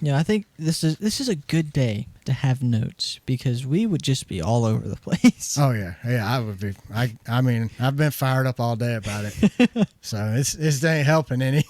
I think this is a good day to have notes because we would just be all over the place. Oh yeah, I would be. I mean, I've been fired up all day about it, so this ain't helping any.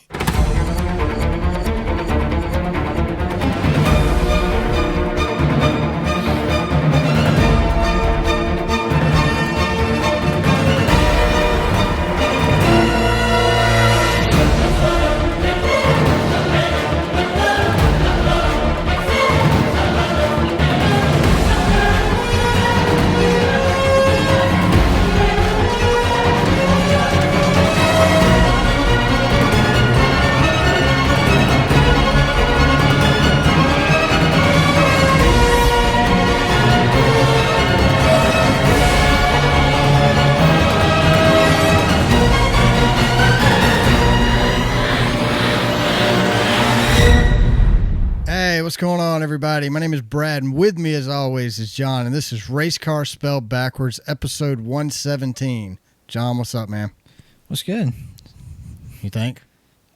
What's going on, everybody? My name is Brad, and with me, as always, is John, and this is Race Car Spelled Backwards, episode 117. John, what's up, man? What's good? You think?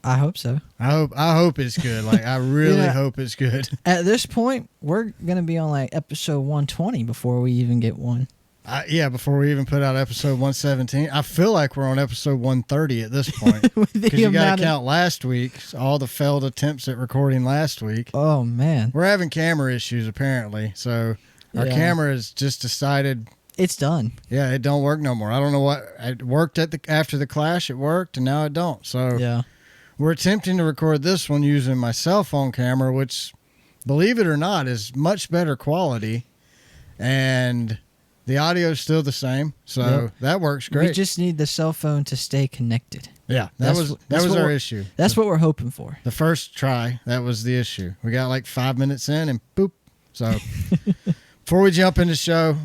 I hope so. I hope it's good. Like, I really hope it's good. At this point, we're gonna be on like episode 120 before we even get one. Before we even put out episode 117. I feel like we're on episode 130 at this point. Because you got to count last week, all the failed attempts at recording last week. Oh, man. We're having camera issues, apparently. So our camera has just decided... It's done. Yeah, it don't work no more. I don't know what... It worked after the clash, it worked, and now it don't. So we're attempting to record this one using my cell phone camera, which, believe it or not, is much better quality. And... the audio is still the same, so that works great. We just need the cell phone to stay connected. Yeah, that was our issue. That's what we're hoping for. The first try, that was the issue. We got like 5 minutes in and boop. So before we jump into the show,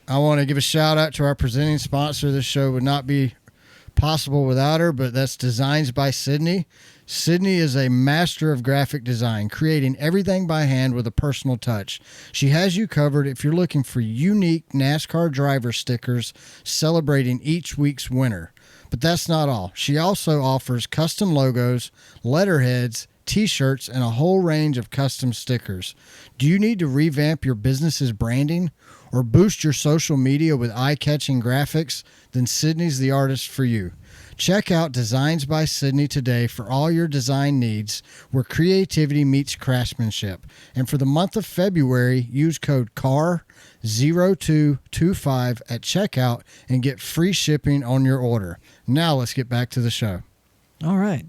I want to give a shout out to our presenting sponsor. This show would not be possible without her, but that's Designs by Sydney. Sydney is a master of graphic design, creating everything by hand with a personal touch. She has you covered if you're looking for unique NASCAR driver stickers celebrating each week's winner. But that's not all. She also offers custom logos, letterheads, t-shirts, and a whole range of custom stickers. Do you need to revamp your business's branding or boost your social media with eye-catching graphics? Then Sydney's the artist for you. Check out Designs by Sydney today for all your design needs, where creativity meets craftsmanship. And for the month of February, use code CAR0225 at checkout and get free shipping on your order. Now let's get back to the show. All right.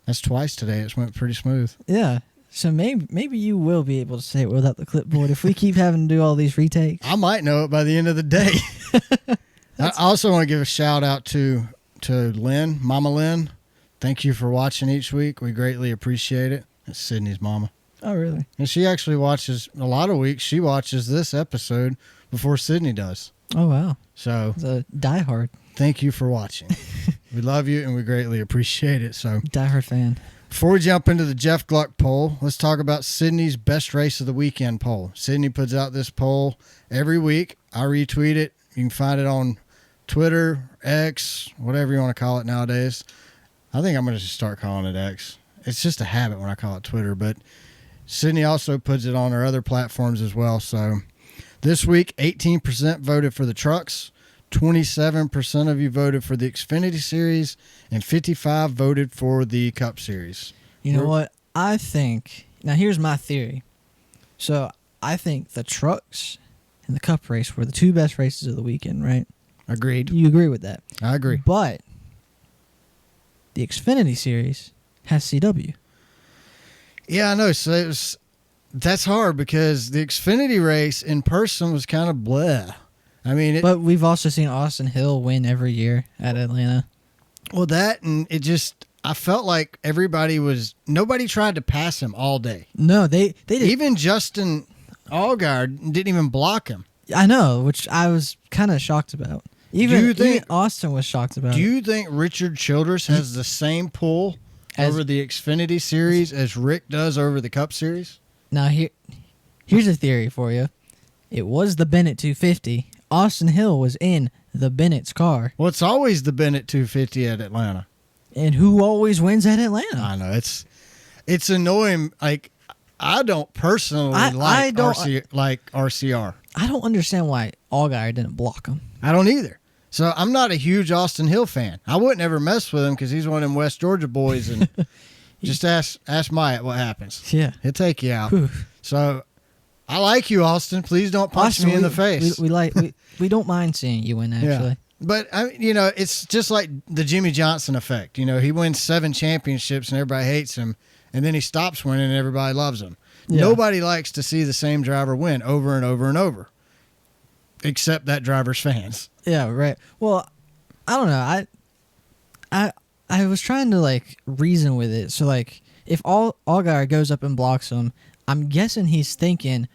That's twice today. It went pretty smooth. Yeah. So maybe you will be able to say it without the clipboard if we keep having to do all these retakes. I might know it by the end of the day. I also want to give a shout out to Lynn, Mama Lynn. Thank you for watching each week. We greatly appreciate it. It's Sydney's mama. Oh, really? And she actually watches a lot of weeks. She watches this episode before Sydney does. Oh, wow. So it's a diehard. Thank you for watching. We love you and we greatly appreciate it. So diehard fan. Before we jump into the Jeff Gluck poll, let's talk about Sydney's best race of the weekend poll. Sydney puts out this poll every week. I retweet it. You can find it on Twitter, X, whatever you want to call it nowadays. I think I'm going to just start calling it X. It's just a habit when I call it Twitter, but Sydney also puts it on her other platforms as well. So this week, 18% voted for the trucks, 27% of you voted for the Xfinity Series, and 55% voted for the Cup Series. You know what? I think, now here's my theory. So I think the trucks and the Cup race were the two best races of the weekend, right? Agreed. You agree with that? I agree. But the Xfinity Series has CW. Yeah, I know. So that's hard because the Xfinity race in person was kind of bleh. I mean, but we've also seen Austin Hill win every year at Atlanta. Well, that and it just, I felt like nobody tried to pass him all day. No, they did. Even Justin Allgaier didn't even block him. I know, which I was kind of shocked about. Even Austin was shocked about it. Do you think Richard Childress has the same pull over the Xfinity Series as Rick does over the Cup Series? Now, here's a theory for you. It was the Bennett 250. Austin Hill was in the Bennett's car. Well, it's always the Bennett 250 at Atlanta. And who always wins at Atlanta? I know. It's annoying. Like, I don't personally like RCR. I don't understand why Allgaier didn't block him. I don't either. So I'm not a huge Austin Hill fan. I wouldn't ever mess with him because he's one of them West Georgia boys. And just ask Myatt what happens. Yeah, he'll take you out. Whew. So I like you, Austin. Please don't punch me in the face. We don't mind seeing you win, actually. Yeah. But it's just like the Jimmy Johnson effect. He wins 7 championships and everybody hates him, and then he stops winning and everybody loves him. Yeah. Nobody likes to see the same driver win over and over and over, except that driver's fans. Yeah, right. Well, I don't know. I was trying to reason with it. So if Allgaier goes up and blocks him, I'm guessing he's thinking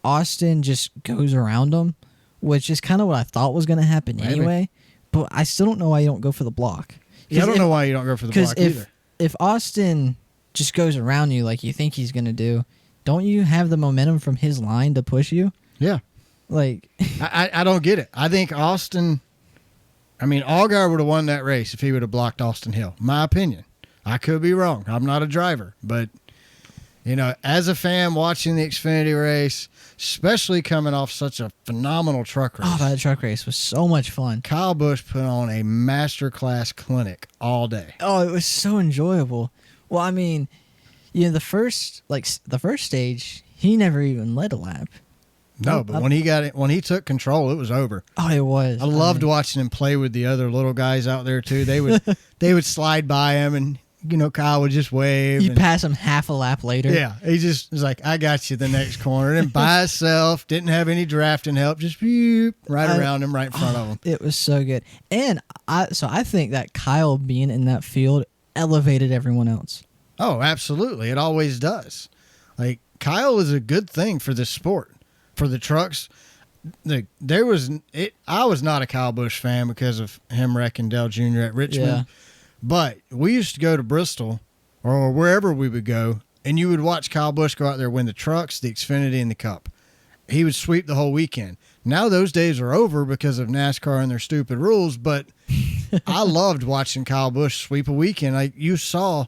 Austin just goes around him, which is kind of what I thought was going to happen anyway. But I still don't know why you don't go for the block. Yeah, I don't know why you don't go for the block either. If Austin just goes around you like you think he's going to do, don't you have the momentum from his line to push you? Yeah. I don't get it. I think Allgaier would have won that race if he would have blocked Austin Hill. My opinion. I could be wrong. I'm not a driver. But, as a fan watching the Xfinity race, especially coming off such a phenomenal truck race. Oh, that truck race was so much fun. Kyle Busch put on a masterclass clinic all day. Oh, it was so enjoyable. Well, the first stage, he never even led a lap. No, but when he took control, it was over. Oh, it was. I loved watching him play with the other little guys out there too. They would slide by him, and Kyle would just wave. You'd pass him half a lap later. Yeah, he just was like, "I got you the next corner," and by himself, didn't have any drafting help, just around him, right in front of him. It was so good, and I think that Kyle being in that field elevated everyone else. Oh, absolutely, it always does. Kyle is a good thing for this sport. For the trucks, I was not a Kyle Busch fan because of him wrecking Dale Jr. at Richmond. Yeah. But we used to go to Bristol or wherever we would go, and you would watch Kyle Busch go out there win the trucks, the Xfinity, and the Cup. He would sweep the whole weekend. Now those days are over because of NASCAR and their stupid rules, but I loved watching Kyle Busch sweep a weekend. You saw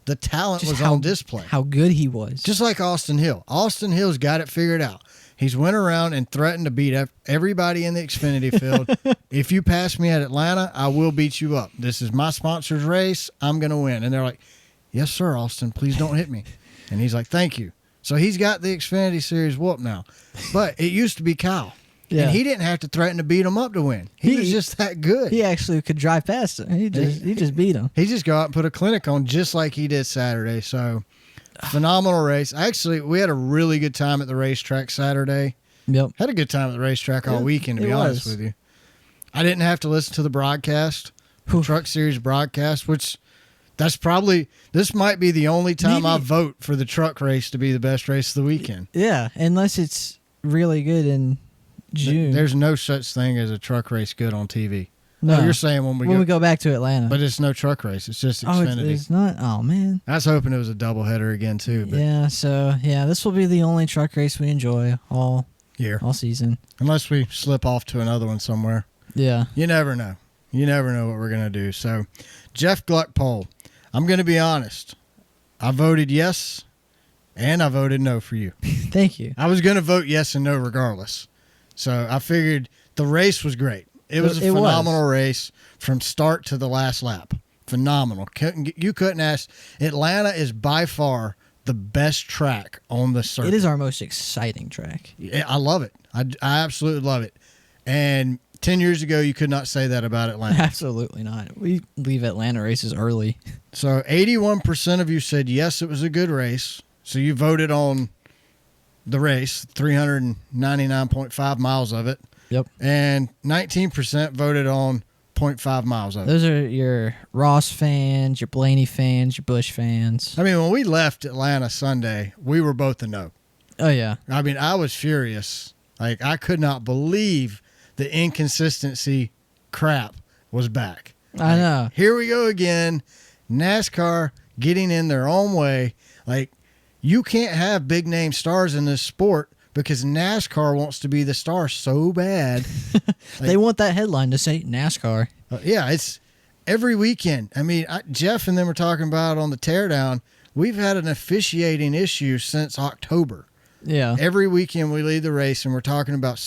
the talent was on display. How good he was. Just like Austin Hill. Austin Hill's got it figured out. He's went around and threatened to beat everybody in the Xfinity field. If you pass me at Atlanta, I will beat you up. This is my sponsor's race. I'm going to win. And they're like, yes, sir, Austin. Please don't hit me. And he's like, thank you. So he's got the Xfinity Series whoop now. But it used to be Kyle. Yeah. And he didn't have to threaten to beat him up to win. He was just that good. He actually could drive past him. He just beat him. He just go out and put a clinic on just like he did Saturday. So phenomenal race. Actually, we had a really good time at the racetrack Saturday. Yep. Had a good time at the racetrack all weekend, to be honest with you. I didn't have to listen to the broadcast, Truck Series broadcast, which this might be the only time I vote for the truck race to be the best race of the weekend. Yeah, unless it's really good in June. There's no such thing as a truck race good on TV. No, you're saying when we go back to Atlanta. But it's no truck race. It's just Xfinity. It's not? Oh, man. I was hoping it was a doubleheader again, too. But Yeah, this will be the only truck race we enjoy all year, all season. Unless we slip off to another one somewhere. Yeah. You never know. You never know what we're going to do. So, Jeff Gluck poll. I'm going to be honest. I voted yes, and I voted no for you. Thank you. I was going to vote yes and no regardless. So, I figured the race was great. It was a phenomenal race from start to the last lap. Phenomenal. You couldn't ask. Atlanta is by far the best track on the circuit. It is our most exciting track. Yeah, I love it. I absolutely love it. And 10 years ago, you could not say that about Atlanta. Absolutely not. We leave Atlanta races early. So 81% of you said yes, it was a good race. So you voted on the race, 399.5 miles of it. Yep. And 19% voted on 0.5 miles of it. Those are your Ross fans, your Blaney fans, your Busch fans. I mean, when we left Atlanta Sunday, we were both a no. Oh, yeah. I mean, I was furious. I could not believe the inconsistency crap was back. I know. Here we go again. NASCAR getting in their own way. You can't have big name stars in this sport because NASCAR wants to be the star so bad. They want that headline to say NASCAR. Yeah, it's every weekend. I mean, Jeff and them were talking about on the teardown, we've had an officiating issue since October. Yeah. Every weekend we lead the race and we're talking about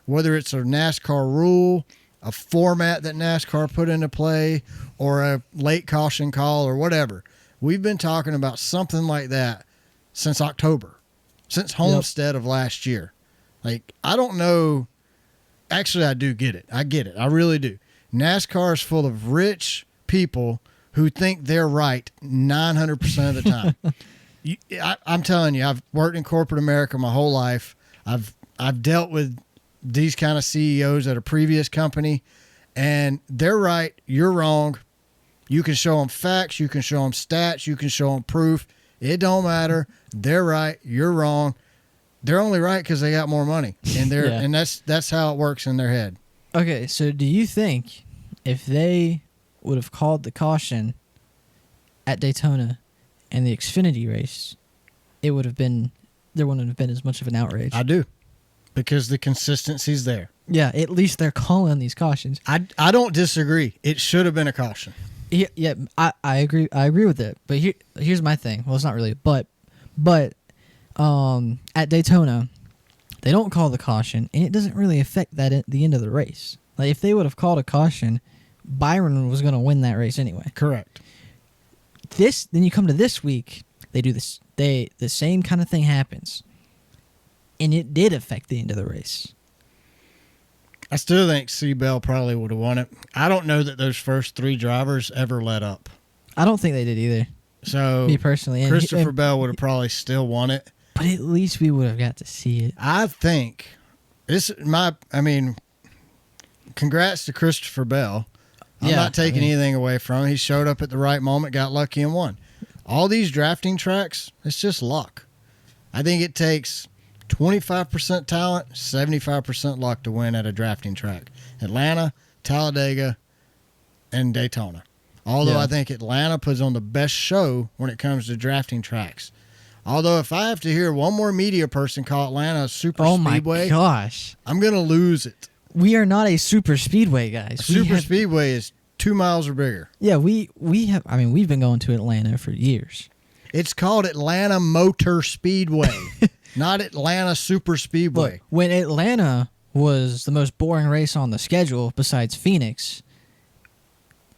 whether it's a NASCAR rule, a format that NASCAR put into play, or a late caution call or whatever. We've been talking about something like that since October, since Homestead of last year. Like, I don't know. Actually, I do get it. I get it. I really do. NASCAR is full of rich people who think they're right 900% of the time. I'm telling you, I've worked in corporate America my whole life. I've dealt with these kind of CEOs at a previous company, and they're right. You're wrong. You can show them facts. You can show them stats. You can show them proof. It don't matter. They're right. You're wrong. They're only right because they got more money, and and that's how it works in their head. Okay, so do you think if they would have called the caution at Daytona and the Xfinity race, there wouldn't have been as much of an outrage? I do, because the consistency's there. Yeah, at least they're calling these cautions. I don't disagree. It should have been a caution. Yeah, I agree. I agree with it. But here's my thing. Well, it's not really, but at Daytona, they don't call the caution, and it doesn't really affect that at the end of the race. Like, if they would have called a caution, Byron was going to win that race anyway. Correct. Then you come to this week, they do this. The same kind of thing happens, and it did affect the end of the race. I still think Seabell probably would have won it. I don't know that those first three drivers ever let up. I don't think they did either. So me personally, Christopher Bell would have probably still won it. But at least we would have got to see it. I think congrats to Christopher Bell. I'm not taking anything away from him. He showed up at the right moment, got lucky, and won. All these drafting tracks, it's just luck. I think it takes 25% talent, 75% luck to win at a drafting track. Atlanta, Talladega, and Daytona. Although I think Atlanta puts on the best show when it comes to drafting tracks. Although if I have to hear one more media person call Atlanta a super speedway, my gosh, I'm going to lose it. We are not a super speedway, guys. Speedway is 2 miles or bigger. Yeah, we have. I mean, we've been going to Atlanta for years. It's called Atlanta Motor Speedway, not Atlanta Super Speedway. Look, when Atlanta was the most boring race on the schedule besides Phoenix,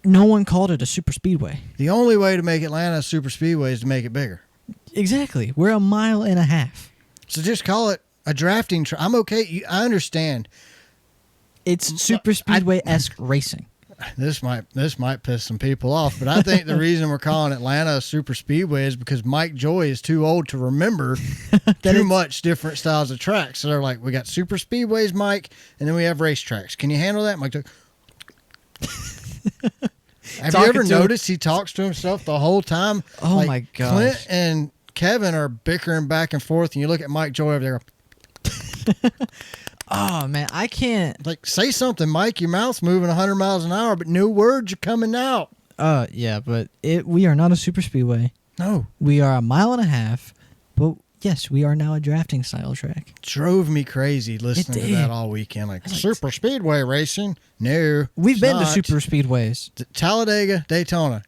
no one called it a super speedway. The only way to make Atlanta a super speedway is to make it bigger. Exactly. We're a mile and a half. So just call it a drafting track. I'm okay. I understand. It's super speedway-esque racing. This might piss some people off, but I think the reason we're calling Atlanta a super speedway is because Mike Joy is too old to remember too much different styles of tracks. So they're like, we got super speedways, Mike, and then we have racetracks. Can you handle that? Mike, have you ever noticed he talks to himself the whole time? Oh, like, my gosh. Clint and Kevin are bickering back and forth, and you look at Mike Joy over there. Oh, man, I can't. Like, say something, Mike. Your mouth's moving 100 miles an hour, but no words are coming out. Yeah, but we are not a super speedway. No. We are a mile and a half, but yes, we are now a drafting style track. Drove me crazy listening to that all weekend. Like, super speedway racing? No. We've been to super speedways. Talladega, Daytona.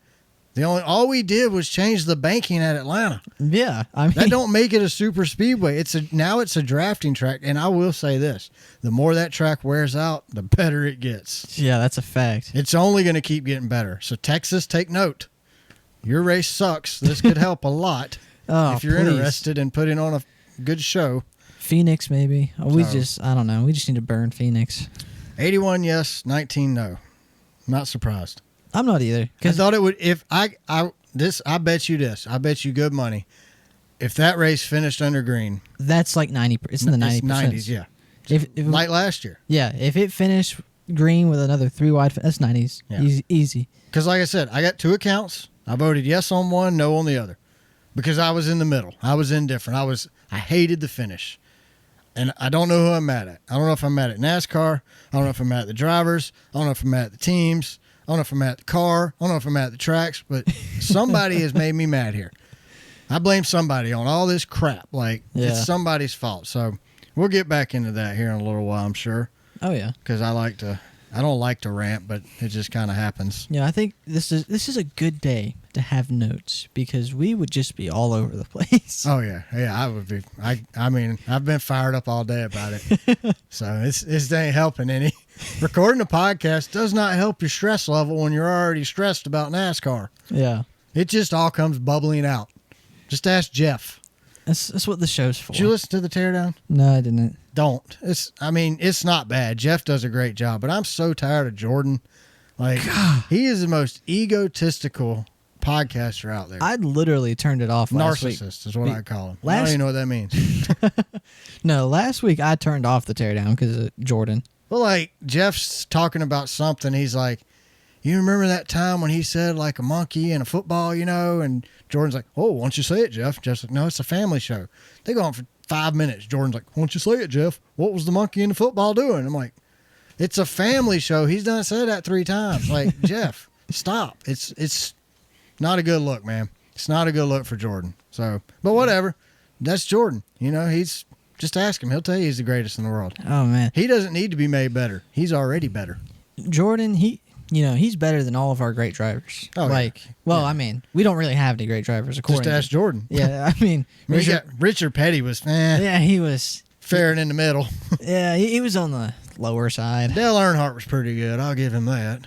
All we did was change the banking at Atlanta. Yeah, I mean, that don't make it a super speedway. Now it's a drafting track, and I will say this: the more that track wears out, the better it gets. Yeah, that's a fact. It's only going to keep getting better. So Texas, take note. Your race sucks. This could help a lot if you're interested in putting on a good show. Phoenix, maybe. I don't know. We just need to burn Phoenix. 81 yes, 19 no. Not surprised. I'm not either. I thought it would. If I bet you this. I bet you good money. If that race finished under green, that's like 90. It's in the 90%. 90s, yeah. If like last year. Yeah, if it finished green with another 3 wide, that's 90s. Yeah. Easy. Because like I said, I got 2 accounts. I voted yes on one, no on the other, because I was in the middle. I was indifferent. I hated the finish. And I don't know who I'm mad at. I don't know if I'm mad at NASCAR. I don't know if I'm mad at the drivers. I don't know if I'm mad at the teams. I don't know if I'm mad at the car. I don't know if I'm mad at the tracks. But somebody has made me mad here. I blame somebody on all this crap. It's somebody's fault. So we'll get back into that here in a little while, I'm sure. Oh, yeah. Because I I don't like to rant, but it just kind of happens. Yeah, I think this is a good day to have notes because we would just be all over the place. Oh yeah, I would be. I mean, I've been fired up all day about it, so this ain't helping any. Recording a podcast does not help your stress level when you're already stressed about NASCAR. Yeah, it just all comes bubbling out. Just ask Jeff. That's what the show's for. Did you listen to the teardown? No, I didn't. Don't. It's not bad. Jeff does a great job, but I'm so tired of Jordan. Like, God. He is the most egotistical podcaster out there. I literally turned it off last week. Narcissist is what I call him. I don't even know what that means. No, last week I turned off the teardown because of Jordan. Well, like, Jeff's talking about something. He's like, you remember that time when he said, like, a monkey in a football, and Jordan's like, oh, why don't you say it, Jeff? Jeff's like, no, it's a family show. They go on for 5 minutes. Jordan's like, why don't you say it, Jeff? What was the monkey in the football doing? I'm like, it's a family show. He's done said that 3 times. Like, Jeff, stop. It's not a good look, man. It's not a good look for Jordan. So, but whatever. That's Jordan. He's just ask him. He'll tell you he's the greatest in the world. Oh, man. He doesn't need to be made better. He's already better. Jordan, he's better than all of our great drivers. Oh, I mean, we don't really have any great drivers. Just ask Jordan. Yeah, I mean, Richard Petty was, yeah, he was fair in the middle. Yeah, he was on the lower side. Dale Earnhardt was pretty good. I'll give him that.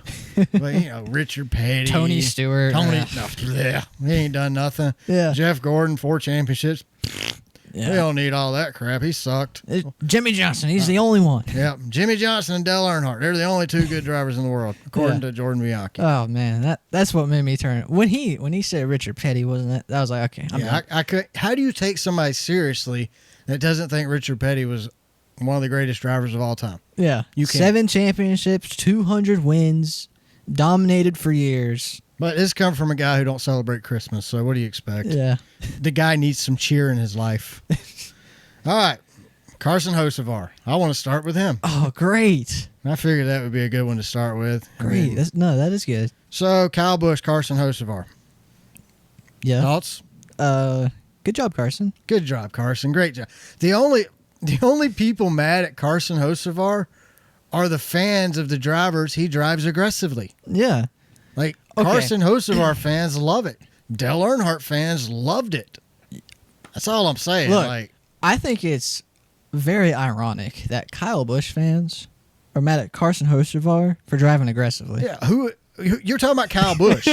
But Richard Petty, Tony Stewart, yeah, he ain't done nothing. Yeah, Jeff Gordon, 4 championships. Yeah. We don't need all that crap. He sucked. Jimmy Johnson, he's the only one. Yeah, Jimmy Johnson and Dale Earnhardt. They're the only 2 good drivers in the world, according to Jordan Bianchi. Oh man, that's what made me turn. When he said Richard Petty, wasn't it? I was like, okay, I'm done. I could. How do you take somebody seriously that doesn't think Richard Petty was one of the greatest drivers of all time? Yeah, you can't. 7 championships, 200 wins, dominated for years. But this comes from a guy who don't celebrate Christmas, so what do you expect? Yeah. The guy needs some cheer in his life. All right. Carson Hocevar. I want to start with him. Oh, great. I figured that would be a good one to start with. Great. That is good. So, Kyle Busch, Carson Hocevar. Yeah. Thoughts? Good job, Carson. Good job, Carson. Great job. The only people mad at Carson Hocevar are the fans of the drivers he drives aggressively. Yeah. Like, Carson Hocevar fans love it. Dale Earnhardt fans loved it. That's all I'm saying. Look, I think it's very ironic that Kyle Busch fans are mad at Carson Hocevar for driving aggressively. Yeah, you're talking about Kyle Busch.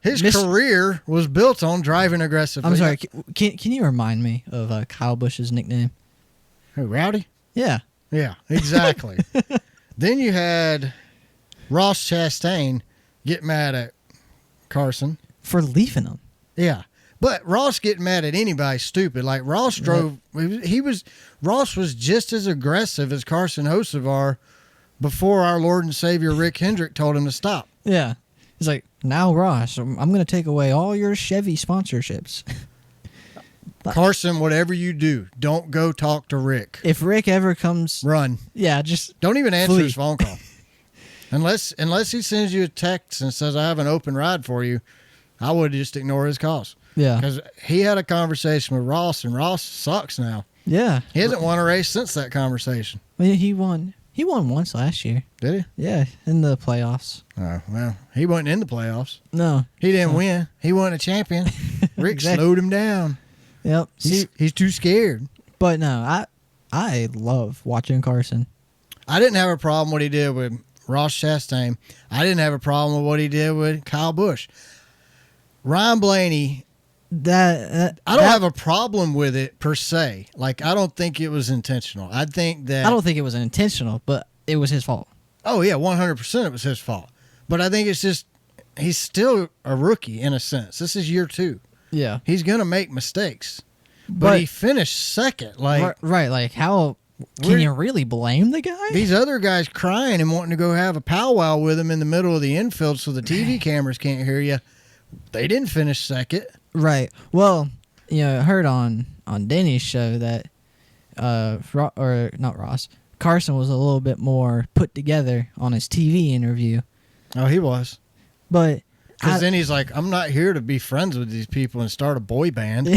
His career was built on driving aggressively. I'm sorry. Can you remind me of Kyle Busch's nickname? Who, Rowdy? Yeah. Yeah, exactly. Then you had Ross Chastain get mad at Carson for leaving him. Yeah. But Ross getting mad at anybody stupid. Like Ross drove Ross was just as aggressive as Carson Hocevar before our Lord and Savior Rick Hendrick told him to stop. Yeah. He's like, now Ross, I'm going to take away all your Chevy sponsorships. Carson, whatever you do, don't go talk to Rick. If Rick ever comes, run. Yeah, just don't even answer his phone call. Unless he sends you a text and says, I have an open ride for you, I would just ignore his calls. Yeah. Because he had a conversation with Ross, and Ross sucks now. Yeah. He hasn't won a race since that conversation. Well, he won once last year. Did he? Yeah, in the playoffs. Oh, well, he wasn't in the playoffs. No. He didn't win. He wasn't a champion. Rick slowed him down. Yep. He's too scared. But no, I love watching Carson. I didn't have a problem what he did with Ross Chastain. I didn't have a problem with what he did with Kyle Busch. Ryan Blaney, I don't have a problem with it per se. Like, I don't think it was intentional. I don't think it was intentional, but it was his fault. Oh, yeah, 100% it was his fault. But I think it's just he's still a rookie in a sense. This is year 2. Yeah. He's going to make mistakes. But he finished second. Like, right, like how can you really blame the guy? These other guys crying and wanting to go have a powwow with him in the middle of the infield so the TV cameras can't hear you. They didn't finish second. Right. Well, I heard on Denny's show that not Ross, Carson was a little bit more put together on his TV interview. Oh, he was. But because then he's like, I'm not here to be friends with these people and start a boy band.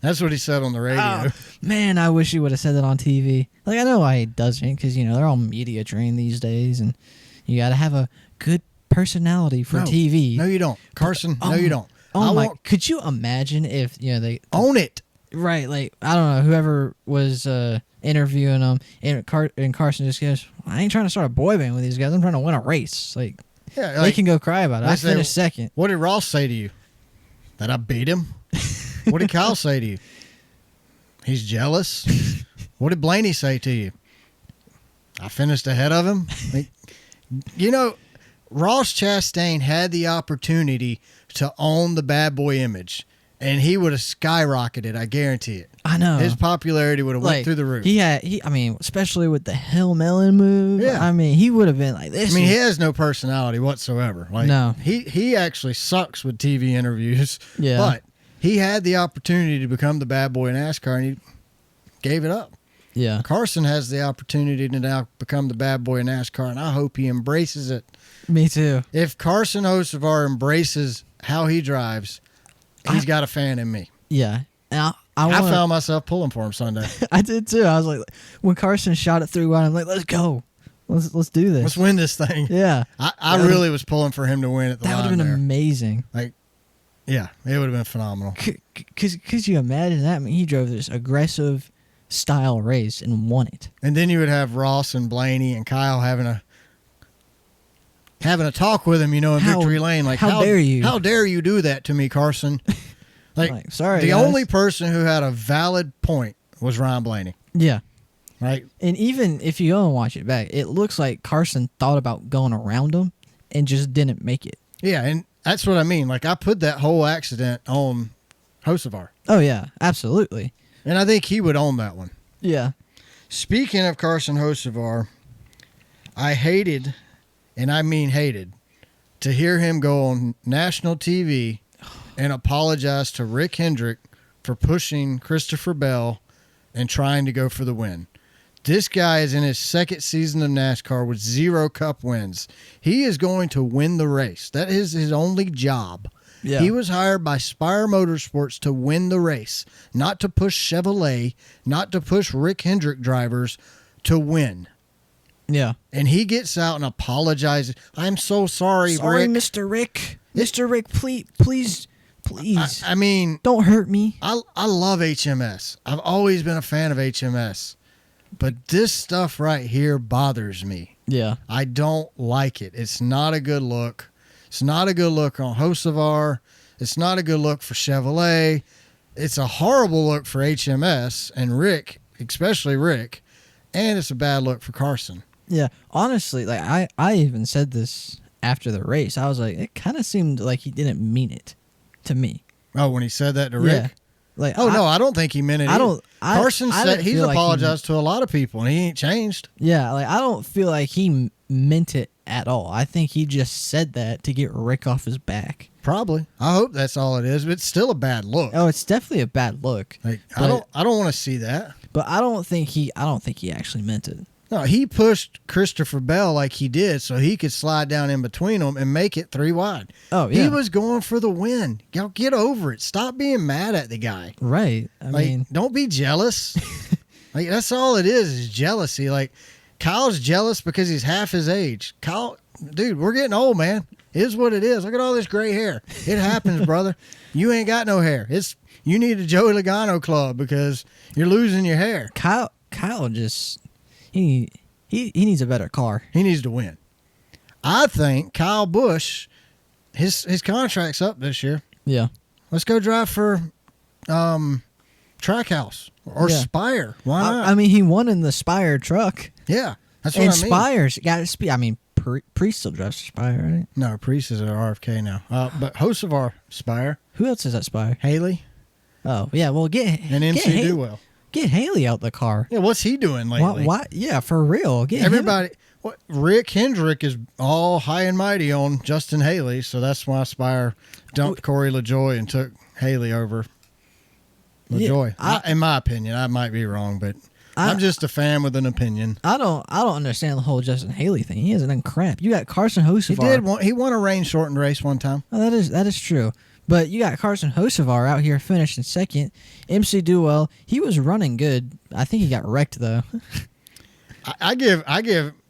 That's what he said on the radio. Oh, man, I wish he would have said that on TV. Like, I know why he doesn't, because, they're all media trained these days, and you got to have a good personality for TV. No, you don't. Carson, no, you don't. Could you imagine if, they... Own it. Right, like, I don't know, whoever was interviewing him, and Carson just goes, I ain't trying to start a boy band with these guys. I'm trying to win a race. Like, they can go cry about it. I finished second. What did Ross say to you? That I beat him? What did Kyle say to you? He's jealous. What did Blaney say to you? I finished ahead of him. Like, Ross Chastain had the opportunity to own the bad boy image, and he would have skyrocketed. I guarantee it. I know. His popularity would have went through the roof. Especially with the Hell Melon move. Yeah. He would have been like this. He has no personality whatsoever. Like, no. He actually sucks with TV interviews. Yeah. But he had the opportunity to become the bad boy in NASCAR, and he gave it up. Yeah. Carson has the opportunity to now become the bad boy in NASCAR, and I hope he embraces it. Me too. If Carson Hocevar embraces how he drives, he's got a fan in me. Yeah. And I found myself pulling for him Sunday. I did too. I was like, when Carson shot it through, I'm like, let's go. Let's do this. Let's win this thing. Yeah. I really was pulling for him to win at the line. That would have been amazing. Like, yeah, it would have been phenomenal. Could you imagine that? He drove this aggressive style race and won it. And then you would have Ross and Blaney and Kyle having a talk with him, in victory lane. Like, how dare you? How dare you do that to me, Carson? Like, sorry, the guys. only person who had a valid point was Ryan Blaney. Yeah. Right. And even if you go and watch it back, it looks like Carson thought about going around him and just didn't make it. Yeah, and that's what I mean. Like, I put that whole accident on Hocevar. Oh, yeah, absolutely. And I think he would own that one. Yeah. Speaking of Carson Hocevar, I hated, and I mean hated, to hear him go on national TV and apologize to Rick Hendrick for pushing Christopher Bell and trying to go for the win. This guy is in his second season of NASCAR with 0 cup wins. He is going to win the race. That is his only job. Yeah. He was hired by Spire Motorsports to win the race, not to push Chevrolet, not to push Rick Hendrick drivers, to win. Yeah. And he gets out and apologizes. I'm so sorry, Rick. Sorry, Mr. Rick. Mr. Rick, please. I mean, don't hurt me. I love HMS. I've always been a fan of HMS. But this stuff right here bothers me. Yeah. I don't like it. It's not a good look. It's not a good look on Hocevar. It's not a good look for Chevrolet. It's a horrible look for HMS and Rick, especially Rick. And it's a bad look for Carson. Yeah. Honestly, like I even said this after the race. I was like, it kind of seemed like he didn't mean it to me. Oh, when he said that to Rick? Yeah. Like, no, I don't think he meant it. Carson said he's apologized to a lot of people, and he ain't changed. Yeah, like I don't feel like he meant it at all. I think he just said that to get Rick off his back. Probably. I hope that's all it is. But it's still a bad look. Oh, it's definitely a bad look. Like, I don't want to see that. But I don't think he actually meant it. No, he pushed Christopher Bell like he did so he could slide down in between them and make it 3 wide. Oh, yeah. He was going for the win. Y'all get over it. Stop being mad at the guy. Right. I mean, don't be jealous. Like, that's all it is jealousy. Like, Kyle's jealous because he's half his age. Kyle, dude, we're getting old, man. It is what it is. Look at all this gray hair. It happens, brother. You ain't got no hair. You need a Joey Logano club because you're losing your hair. Kyle just... He needs a better car. He needs to win. I think Kyle Busch, his contract's up this year. Yeah. Let's go drive for Trackhouse or Spire. Why not? I mean, he won in the Spire truck. Yeah, that's what I mean. Spire's got to speed. I mean, Priest still drives Spire, right? No, Priest is at RFK now. But Hocevar Spire. Who else is at Spire? Haley. Oh, yeah. Well, and MC Duwell. Get Haley out the car. Yeah, what's he doing lately? Why? Yeah, for real. Get everybody. Rick Hendrick is all high and mighty on Justin Haley, so that's why Spire dumped Corey LaJoy and took Haley over LaJoy. Yeah, in my opinion, I might be wrong, but I'm just a fan with an opinion. I don't understand the whole Justin Haley thing. He hasn't done crap. You got Carson Hocevar. He won a rain shortened race one time. Oh, that is true. But you got Carson Hocevar out here finishing second. MC Duell, he was running good. I think he got wrecked though. I give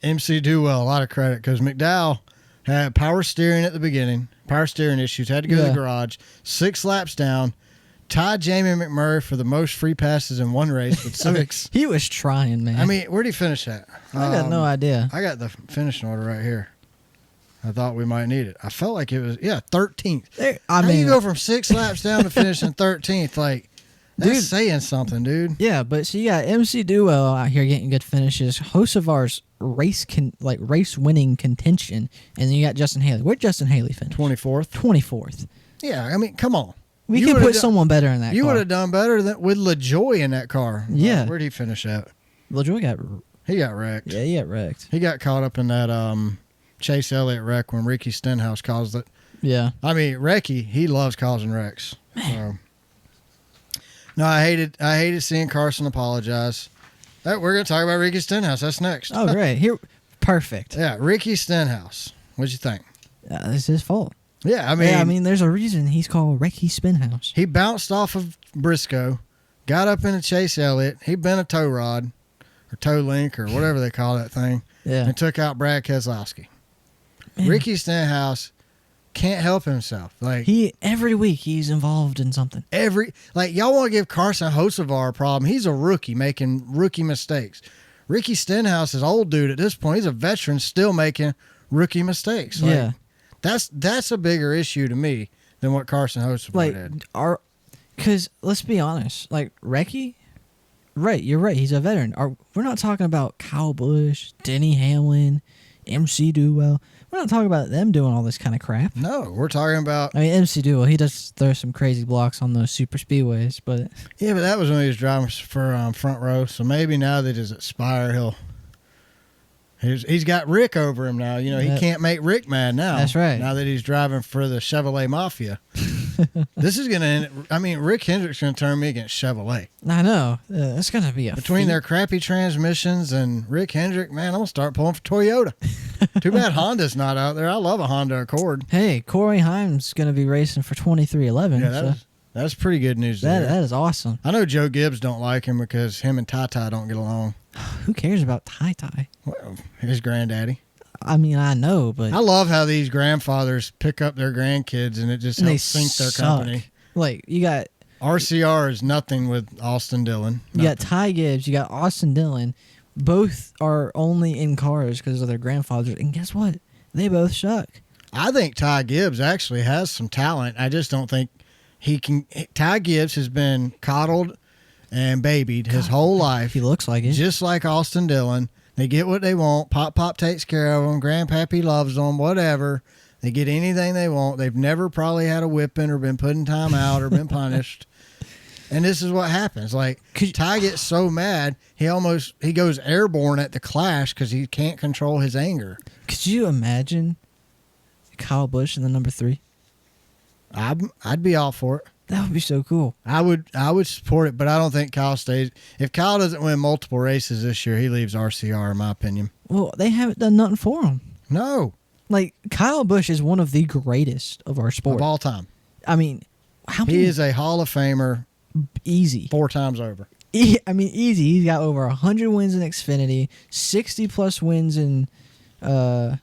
MC Duell a lot of credit because McDowell had power steering at the beginning, power steering issues, had to go to the garage, 6 laps down, tied Jamie McMurray for the most free passes in one race with 6. He was trying, man. I mean, where'd he finish at? I got no idea. I got the finishing order right here. I thought we might need it. I felt like it was 13th. How you go from 6 laps down to finishing 13th? Like, that's saying something, dude. Yeah, but so you got MC Duell out here getting good finishes. Hocevar's race winning contention, and then you got Justin Haley. Where'd Justin Haley finish? 24th. 24th. Yeah, I mean, come on. We could put someone better in that car. You would have done better with LaJoy in that car. Yeah. Where'd he finish at? LaJoy got wrecked. Yeah, he got wrecked. He got caught up in that Chase Elliott wreck when Ricky Stenhouse caused it. Yeah. I mean, Ricky, he loves causing wrecks. So. No, I hated seeing Carson apologize. We're going to talk about Ricky Stenhouse. That's next. Oh, great. Perfect. Yeah, Ricky Stenhouse. What'd you think? It's his fault. Yeah, I mean, there's a reason he's called Ricky Spinhouse. He bounced off of Briscoe, got up into Chase Elliott. He bent a tow rod or toe link or whatever they call that thing, and took out Brad Keselowski. Man. Ricky Stenhouse can't help himself. Like every week he's involved in something. Y'all want to give Carson Hocevar a problem. He's a rookie making rookie mistakes. Ricky Stenhouse is old dude at this point. He's a veteran still making rookie mistakes. Like, that's a bigger issue to me than what Carson Hocevar did. Because let's be honest, like Ricky, right? You're right. He's a veteran. We're not talking about Kyle Busch, Denny Hamlin, MC Duell. We're not talking about them doing all this kind of crap. No, we're talking about... I mean, MC Duell, he does throw some crazy blocks on those super speedways, but... Yeah, but that was when he was driving for Front Row, so maybe now that he's at Spire, he's got Rick over him now. You know, he can't make Rick mad now. That's right. Now that he's driving for the Chevrolet Mafia. This is going to end... I mean, Rick Hendrick's going to turn me against Chevrolet. I know. It's going to be Between their crappy transmissions and Rick Hendrick, man, I'm going to start pulling for Toyota. Too bad Honda's not out there. I love a Honda Accord. Hey, Corey Haim's going to be racing for 2311. Yeah, that's pretty good news. That is awesome. I know Joe Gibbs don't like him because him and Ty don't get along. Who cares about Ty? Well, his granddaddy. I mean, I know, but... I love how these grandfathers pick up their grandkids and it just helps sink their company. Like, you got... RCR is nothing with Austin Dillon. You got Ty Gibbs, you got Austin Dillon. Both are only in cars because of their grandfathers. And guess what? They both suck. I think Ty Gibbs actually has some talent. I just don't think he can... Ty Gibbs has been coddled and babied his whole life. He looks like it. Just like Austin Dillon. They get what they want. Pop takes care of them. Grandpappy loves them. Whatever. They get anything they want. They've never probably had a whipping or been put in time out or been punished. And this is what happens. Like, Ty gets so mad, he goes airborne at the Clash because he can't control his anger. Could you imagine Kyle Busch in the number 3? I'd be all for it. That would be so cool. I would support it, but I don't think Kyle stays. If Kyle doesn't win multiple races this year, he leaves RCR, in my opinion. Well, they haven't done nothing for him. No. Like, Kyle Busch is one of the greatest of our sport. Of all time. I mean, he is a Hall of Famer. Easy. 4 times over. I mean, easy. He's got over 100 wins in Xfinity, 60-plus wins in the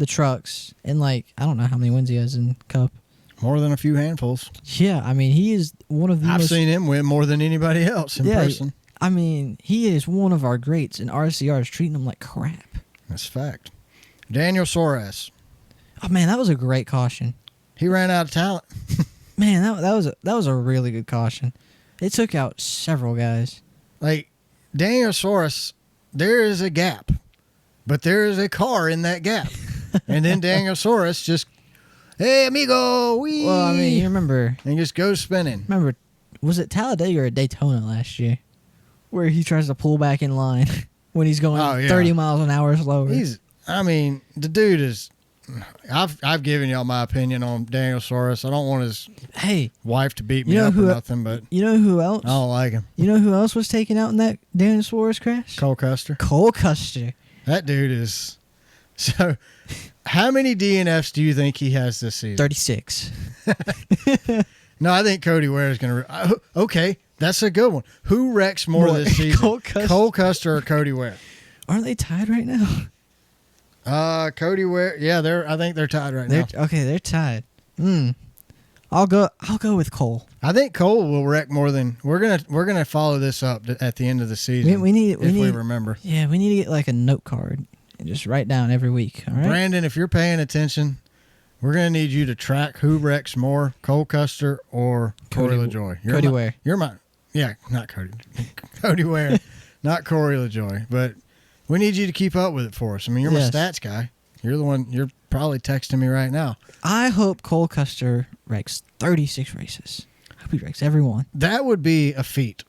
trucks, and, like, I don't know how many wins he has in Cup. More than a few handfuls. Yeah, I mean, he is one of the I've seen him win more than anybody else in person. I mean, he is one of our greats, and RCR is treating him like crap. That's a fact. Daniel Suarez. Oh, man, that was a great caution. He ran out of talent. Man, that was a really good caution. It took out several guys. Like, Daniel Suarez, there is a gap, but there is a car in that gap. And then Daniel Suarez just... Hey, amigo, wee! Well, I mean, you remember... And just goes spinning. Remember, was it Talladega or Daytona last year? Where he tries to pull back in line when he's going 30 miles an hour slower. The dude is... I've given y'all my opinion on Daniel Suarez. I don't want his wife to beat me up or nothing, but... You know who else? I don't like him. You know who else was taken out in that Daniel Suarez crash? Cole Custer. Cole Custer. That dude is... So, how many DNFs do you think he has this season? 36. No, I think Cody Ware is going to. Okay, that's a good one. Who wrecks more this season? Cole Custer or Cody Ware? Aren't they tied right now? Cody Ware. Yeah, I think they're tied right now. Okay, they're tied. I'll go with Cole. I think Cole will wreck more than we're gonna follow this up at the end of the season. We remember. Yeah, we need to get like a note card and just write down every week. All right, Brandon, if you're paying attention, we're gonna need you to track who wrecks more, Cole Custer or Corey LaJoy. Cody Ware. Not Cody. Cody Ware, not Corey LaJoy. But we need you to keep up with it for us. I mean, you're my stats guy. You're the one. You're probably texting me right now. I hope Cole Custer wrecks 36 races. I hope he wrecks every one. That would be a feat.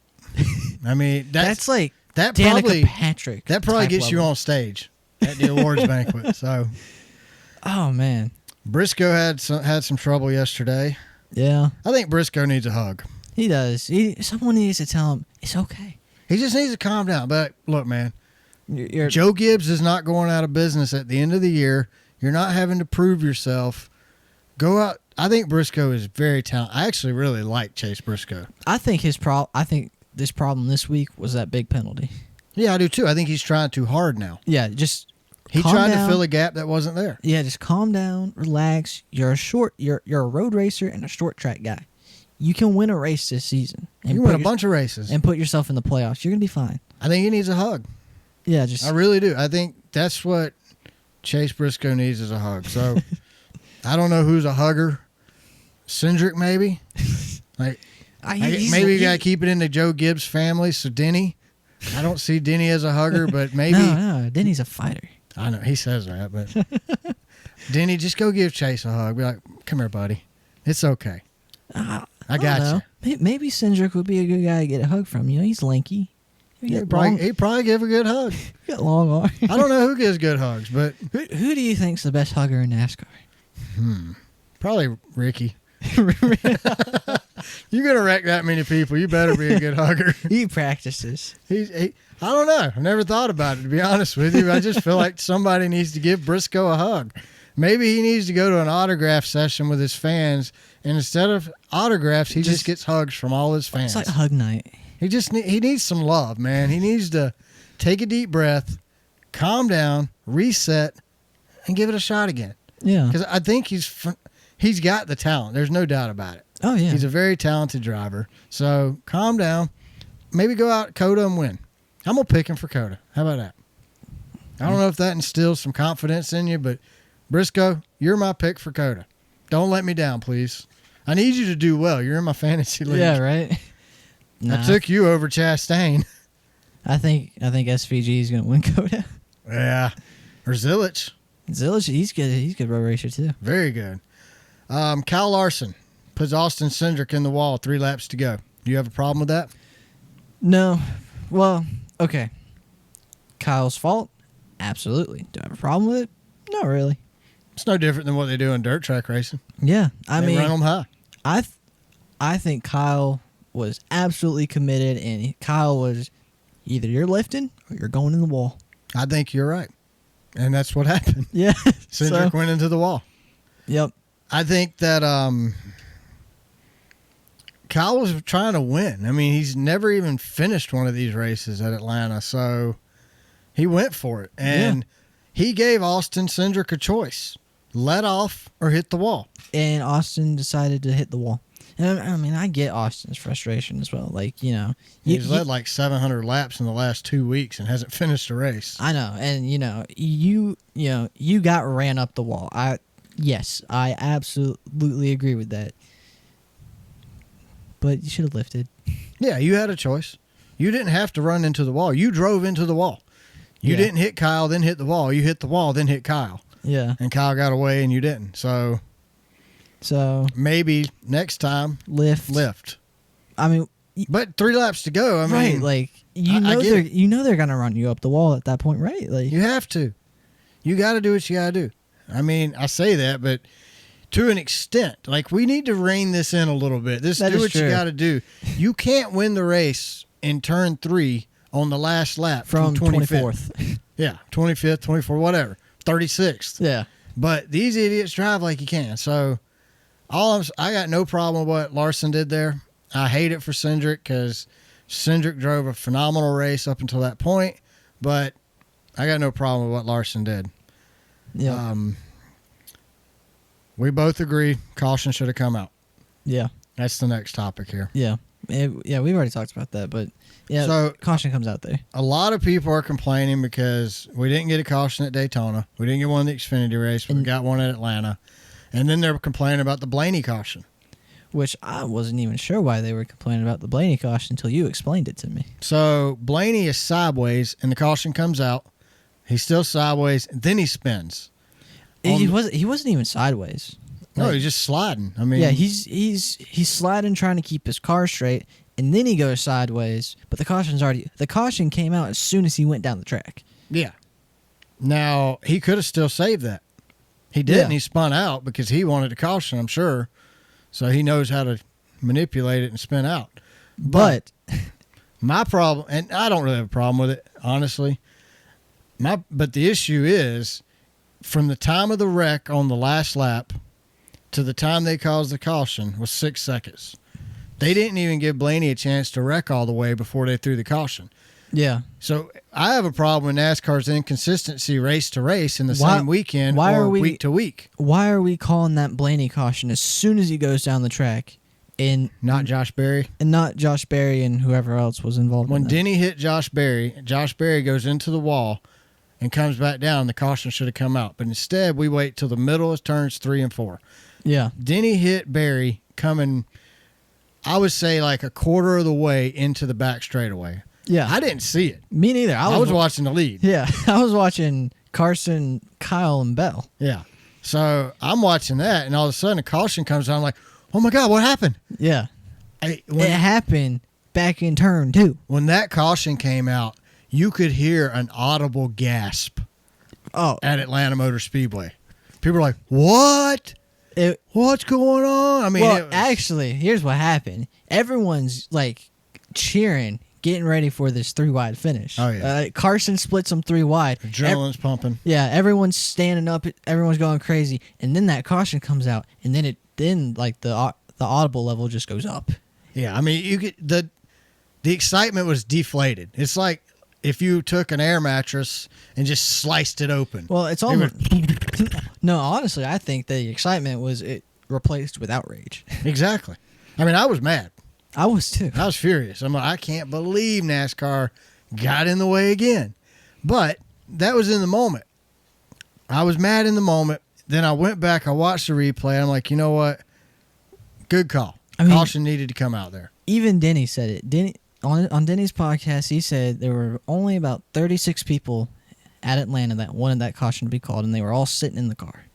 I mean, that's like that Danica Patrick. That probably gets you on stage at the awards banquet. So, oh man, Briscoe had some trouble yesterday. Yeah, I think Briscoe needs a hug. He does. Someone needs to tell him it's okay. He just needs to calm down. But look, man, Joe Gibbs is not going out of business at the end of the year. You're not having to prove yourself. Go out. I think Briscoe is very talented. I actually really like Chase Briscoe. I think this problem this week was that big penalty. Yeah, I do too. I think he's trying too hard now. Yeah, he tried to fill a gap that wasn't there. Yeah, just calm down, relax. You're a road racer and a short track guy. You can win a race this season. You win a bunch of races and put yourself in the playoffs. You're gonna be fine. I think he needs a hug. Yeah, I really do. I think that's what Chase Briscoe needs is a hug. So I don't know who's a hugger. Hendrick maybe. Maybe you gotta keep it in the Joe Gibbs family. So Denny, I don't see Denny as a hugger, but maybe no, Denny's a fighter. I know he says that, but Denny, just go give Chase a hug. Be like, come here, buddy. It's okay. I got you. Maybe Hendrick would be a good guy to get a hug from. You know, he's lanky. He'd probably give a good hug. He got long arms. I don't know who gives good hugs, but who do you think's the best hugger in NASCAR? Probably Ricky. You're gonna wreck that many people. You better be a good hugger. He practices. I don't know. I've never thought about it, to be honest with you. I just feel like somebody needs to give Briscoe a hug. Maybe he needs to go to an autograph session with his fans, and instead of autographs, he just gets hugs from all his fans. It's like hug night. He needs some love, man. He needs to take a deep breath, calm down, reset, and give it a shot again. Yeah, because I think he's got the talent. There's no doubt about it. Oh yeah, he's a very talented driver. So calm down. Maybe go out Coda and win. I'm gonna pick him for Coda. How about that? I don't know if that instills some confidence in you, but Briscoe, you're my pick for Coda. Don't let me down, please. I need you to do well. You're in my fantasy league. Yeah, right. I took you over Chastain. I think SVG is going to win Coda. Yeah. Or Zilich. He's good. He's a good road racer, too. Very good. Kyle Larson puts Austin Cindric in the wall, 3 laps to go. Do you have a problem with that? No. Well, okay. Kyle's fault? Absolutely. Do I have a problem with it? Not really. It's no different than what they do in dirt track racing. Yeah. They run them high. I think Kyle was absolutely committed, and Kyle was either you're lifting or you're going in the wall. I think you're right. And that's what happened. Yeah. Cindric went into the wall. Yep. I think that Kyle was trying to win. I mean, he's never even finished one of these races at Atlanta, so he went for it. And he gave Austin Cindric a choice. Let off or hit the wall. And Austin decided to hit the wall. And I mean, I get Austin's frustration as well. Like, you know, he's led like 700 laps in the last 2 weeks and hasn't finished a race. I know, and you got ran up the wall. I absolutely agree with that. But you should have lifted. Yeah, you had a choice. You didn't have to run into the wall. You drove into the wall. You didn't hit Kyle, then hit the wall. You hit the wall, then hit Kyle. Yeah. And Kyle got away and you didn't. So maybe next time lift. I mean, but 3 laps to go. I mean, like they're gonna run you up the wall at that point, right? Like you have to. You got to do what you got to do. I mean, I say that, but to an extent, like we need to rein this in a little bit. Do what you got to do. You can't win the race in turn 3 on the last lap from 25th. 24th. Yeah, 25th, 24th, whatever. 36th. Yeah. But these idiots drive like you can. So I got no problem with what Larson did there. I hate it for Hendrick because Hendrick drove a phenomenal race up until that point. But I got no problem with what Larson did. Yeah. We both agree caution should have come out. Yeah. That's the next topic here. Yeah. Yeah, we've already talked about that, but yeah, So caution comes out there. a lot of people are complaining because we didn't get a caution at Daytona. We didn't get one in the Xfinity race, but we got one at Atlanta. And then they're complaining about the Blaney caution. Which I wasn't even sure why they were complaining about the Blaney caution until you explained it to me. So Blaney is sideways, and the caution comes out. He's still sideways, and then he spins. He wasn't even sideways. No, Like, he's just sliding. I mean, yeah, he's sliding trying to keep his car straight, and then he goes sideways. But the caution came out as soon as he went down the track. yeah. Now he could have still saved that. He didn't. Yeah. He spun out because he wanted a caution, I'm sure. So he knows how to manipulate it and spin out. But My problem, and I don't really have a problem with it, honestly. But the issue is, from the time of the wreck on the last lap to the time they caused the caution was 6 seconds. They didn't even give Blaney a chance to wreck all the way before they threw the caution. yeah, So I have a problem with NASCAR's inconsistency race to race in the same weekend or week to week. why are we calling that Blaney caution as soon as he goes down the track, and Not Josh Berry. not Josh Berry and whoever else was involved? When in that? Denny hit Josh Berry goes into the wall and comes back down. The caution should have come out. But instead, we wait till the middle of turns 3 and 4. Yeah, Denny hit Berry coming, I would say, like a quarter of the way into the back straightaway. yeah. I didn't see it. Me neither. I was watching the lead. Yeah, I was watching Carson, Kyle, and Bell. Yeah. So I'm watching that, and all of a sudden a caution comes out. I'm like, oh, my God, what happened? Yeah, It it happened back in turn 2. when that caution came out, you could hear an audible gasp Oh, at Atlanta Motor Speedway. People were like, what? What's going on? I mean, well, it was- actually, here's what happened. Everyone's like cheering, getting ready for this 3 wide finish. Oh, yeah. Carson splits them 3 wide. adrenaline's pumping. Yeah, everyone's standing up. Everyone's going crazy, and then that caution comes out, and then like the audible level just goes up. Yeah, I mean, you get the excitement was deflated. It's like if you took an air mattress and just sliced it open. Well, it's almost no. Honestly, I think the excitement was it replaced with outrage. Exactly. I mean, I was mad. I was too. I was furious. I'm like, I can't believe NASCAR got in the way again. But that was in the moment. I was mad in the moment. Then I went back. I watched the replay. I'm like, you know what? Good call. I mean, Caution needed to come out there. Even Denny said it. Denny on Denny's podcast, he said there were only about 36 people at Atlanta that wanted that caution to be called, and they were all sitting in the car.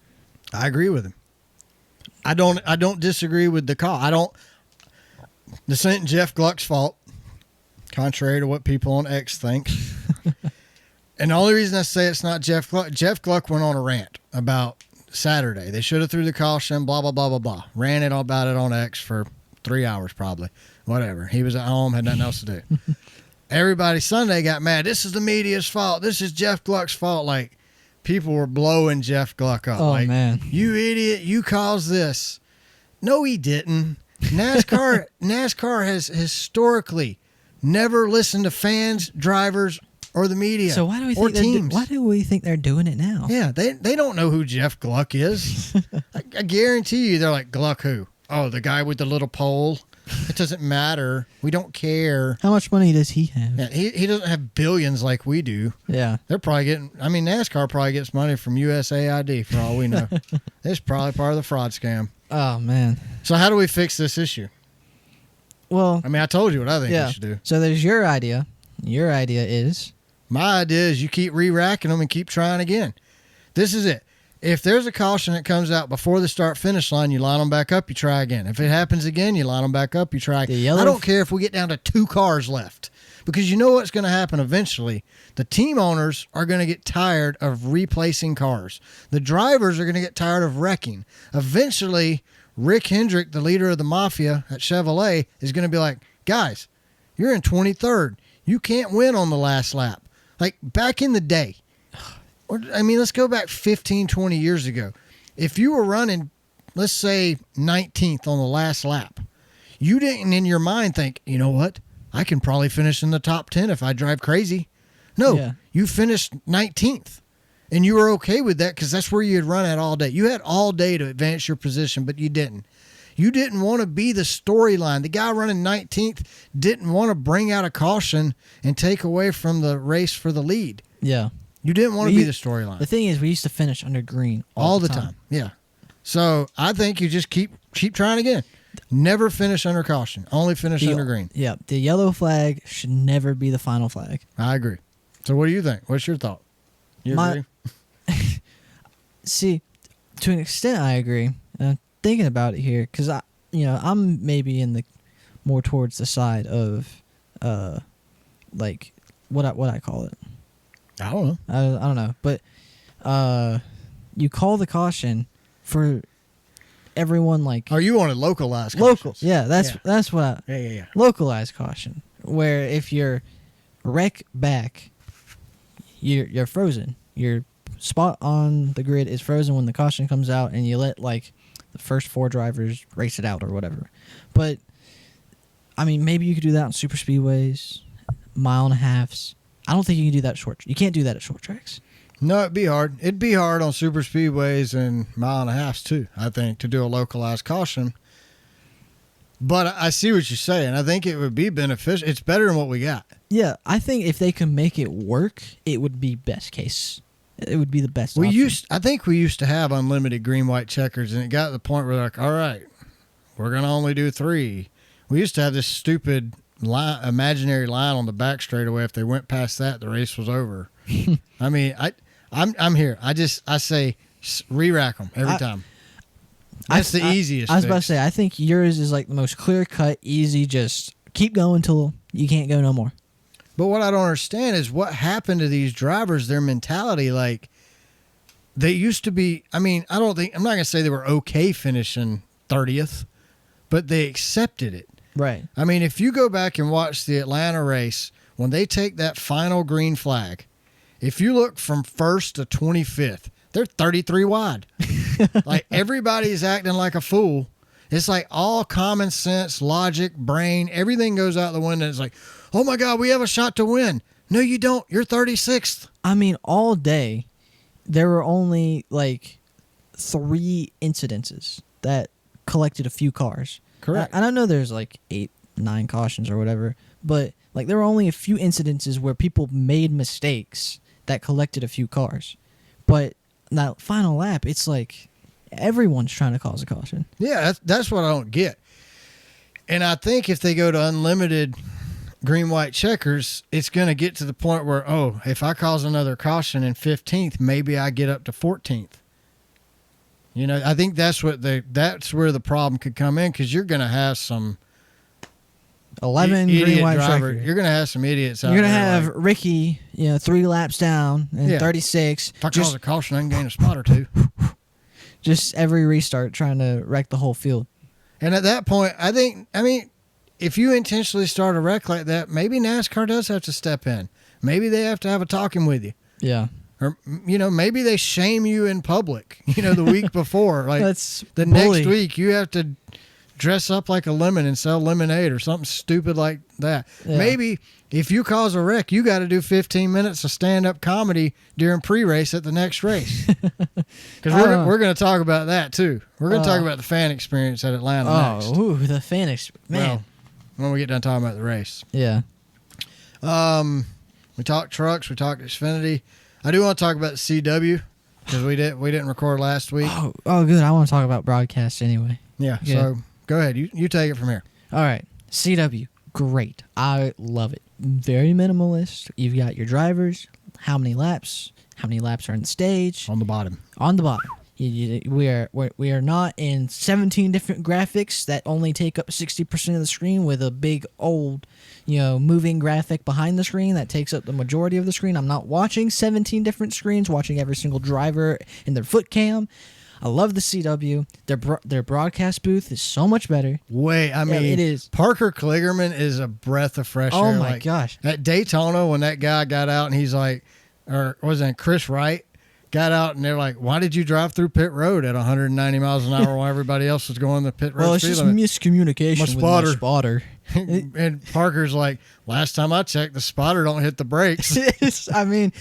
I agree with him. I don't disagree with the call. This ain't Jeff Gluck's fault, contrary to what people on X think. And the only reason I say it's not Jeff Gluck went on a rant about Saturday. They should have threw the caution, blah, blah, blah, blah, blah. Ran it all about it on X for 3 hours probably. Whatever. He was at home, had nothing else to do. Everybody Sunday got mad. This is the media's fault. This is Jeff Gluck's fault. Like, people were blowing Jeff Gluck up. Oh, like, man. You idiot. You caused this. No, he didn't. NASCAR has historically never listened to fans, drivers, or the media. So why do we or think teams. why do we think they're doing it now? Yeah, they don't know who Jeff Gluck is. I guarantee you they're like, Gluck who? Oh, the guy with the little pole. It doesn't matter. We don't care. How much money does he have? Yeah, he doesn't have billions like we do. Yeah. They're probably getting, I mean, NASCAR probably gets money from USAID for all we know. It's probably part of the fraud scam. Oh, man. So how do we fix this issue? Well, I mean, I told you what I think yeah. we should do. So there's your idea. Your idea is? My idea is you keep re-racking them and keep trying again. This is it. If there's a caution that comes out before the start-finish line, you line them back up, you try again. If it happens again, you line them back up, you try. I don't care if we get down to 2 cars left, because you know what's going to happen eventually. The team owners are going to get tired of replacing cars. The drivers are going to get tired of wrecking. Eventually, Rick Hendrick, the leader of the mafia at Chevrolet, is going to be like, guys, you're in 23rd. You can't win on the last lap. Like back in the day, I mean, let's go back 15, 20 years ago. If you were running, let's say 19th on the last lap, you didn't in your mind think, you know what? I can probably finish in the top 10 if I drive crazy. No, you finished 19th. And you were okay with that because that's where you had run at all day. You had all day to advance your position, but you didn't. You didn't want to be the storyline. The guy running 19th didn't want to bring out a caution and take away from the race for the lead. Yeah. You didn't want to be the storyline. The thing is, we used to finish under green all the time. Yeah. So I think you just keep trying again. Never finish under caution. Only finish under green. Yeah. The yellow flag should never be the final flag. I agree. So what do you think? What's your thought? You agree? See, to an extent, I agree. I'm thinking about it here because I'm maybe in the more towards the side of, like what I call it. I don't know. I don't know, but you call the caution for everyone. Like, oh, you wanted localized local? cautions. Yeah, that's what. Yeah. Localized caution, where if you're wreck back, you're frozen. Your spot on the grid is frozen when the caution comes out, and you let like the first 4 drivers race it out or whatever. But I mean, maybe you could do that on super speedways, 1.5 miles. I don't think you can do that at short. You can't do that at short tracks. No, it'd be hard. It'd be hard on super speedways and 1.5 miles too, I think, to do a localized caution. But I see what you're saying. I think it would be beneficial. It's better than what we got. Yeah, I think if they can make it work, it would be best case. It would be the best option. I think we used to have unlimited green, white checkers, and it got to the point where they're like, all right, we're going to only do 3. We used to have this stupid imaginary line on the back straightaway. If they went past that, the race was over. I mean, I'm here. I say re-rack them every time. That's the easiest. I was about to say, I think yours is like the most clear cut, easy. Just keep going till you can't go no more. But what I don't understand is what happened to these drivers. Their mentality, like they used to be. I mean, I'm not gonna say they were okay finishing 30th, but they accepted it. Right. I mean, if you go back and watch the Atlanta race, when they take that final green flag, if you look from 1st to 25th, they're 33 wide. Like everybody's acting like a fool. It's like all common sense, logic, brain, everything goes out the window. It's like, oh my God, we have a shot to win. No, you don't. You're 36th. I mean, all day, there were only like 3 incidences that collected a few cars. Correct. And I know there's like 8, 9 cautions or whatever, but like there were only a few incidences where people made mistakes that collected a few cars. But that final lap, it's like everyone's trying to cause a caution. Yeah, that's what I don't get. And I think if they go to unlimited green, white checkers, it's going to get to the point where, oh, if I cause another caution in 15th, maybe I get up to 14th. You know, I think that's where the problem could come in, because you're going to have some 11 green, white driver. checker. You're going to have some idiots out there. You're there. going to have Ricky, 3 laps down and 36. If I cause a caution, I can gain a spot or 2. Just every restart trying to wreck the whole field. And at that point, I mean, if you intentionally start a wreck like that, maybe NASCAR does have to step in. Maybe they have to have a talking with you. Yeah. Or, maybe they shame you in public, the week before. Like that's the bully. Next week, you have to dress up like a lemon and sell lemonade or something stupid like that. Yeah. Maybe if you cause a wreck, you got to do 15 minutes of stand-up comedy during pre-race at the next race. Because we're going to talk about that, too. We're going to talk about the fan experience at Atlanta next. Oh, the fan experience. Man. Well, when we get done talking about the race. Yeah. We talked trucks. We talked Xfinity. I do want to talk about the CW because we didn't record last week. Oh, good. I want to talk about broadcasts anyway. Yeah. Good. So go ahead. You take it from here. All right. CW. Great. I love it. Very minimalist. You've got your drivers. How many laps are in the stage. On the bottom. We are not in 17 different graphics that only take up 60% of the screen with a big old, moving graphic behind the screen that takes up the majority of the screen. I'm not watching 17 different screens, watching every single driver in their foot cam. I love the CW. Their broadcast booth is so much better. It is. Parker Kligerman is a breath of fresh air. Oh my gosh! At Daytona, when that guy got out and he's like, or was it Chris Wright? got out and they're like, "Why did you drive through pit road at 190 miles an hour while everybody else was going the pit road?" Well, it's just miscommunication with my spotter. And Parker's like, "Last time I checked, the spotter don't hit the brakes." I mean,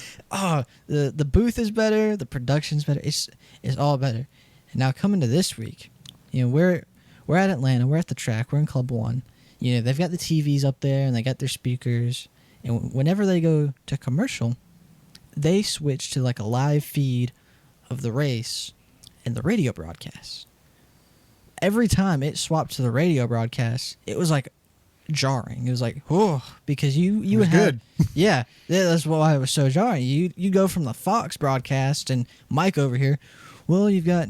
the booth is better, the production's better. It's all better. And now coming to this week, we're at Atlanta, we're at the track, we're in Club 1. They've got the TVs up there and they got their speakers. And whenever they go to commercial, they switch to like a live feed of the race and the radio broadcast. Every time it swapped to the radio broadcast, it was like jarring. It was like, oh, because you had good. Yeah, that's why it was so jarring. You go from the Fox broadcast and Mike over here. Well, you've got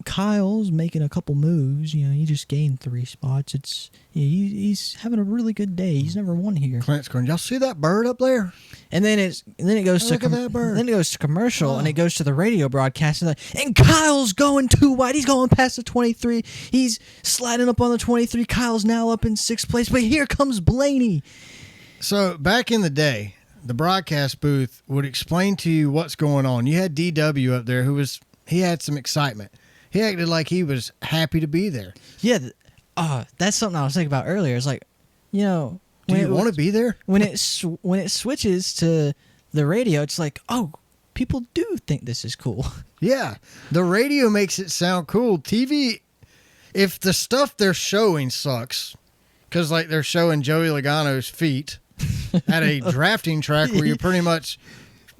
Kyle's making a couple moves. He just gained 3 spots. It's he's having a really good day. He's never won here. Clint's going, y'all see that bird up there? And then it goes to commercial and it goes to the radio broadcast and Kyle's going too wide. He's going past the 23. He's sliding up on the 23. Kyle's now up in 6th place. But here comes Blaney. So back in the day, the broadcast booth would explain to you what's going on. You had DW up there he had some excitement. He acted like he was happy to be there. Yeah, that's something I was thinking about earlier. It's like, do you want to be there? When it switches to the radio, it's like, oh, people do think this is cool. Yeah, the radio makes it sound cool. TV, if the stuff they're showing sucks, because like they're showing Joey Logano's feet at a drafting track where you pretty much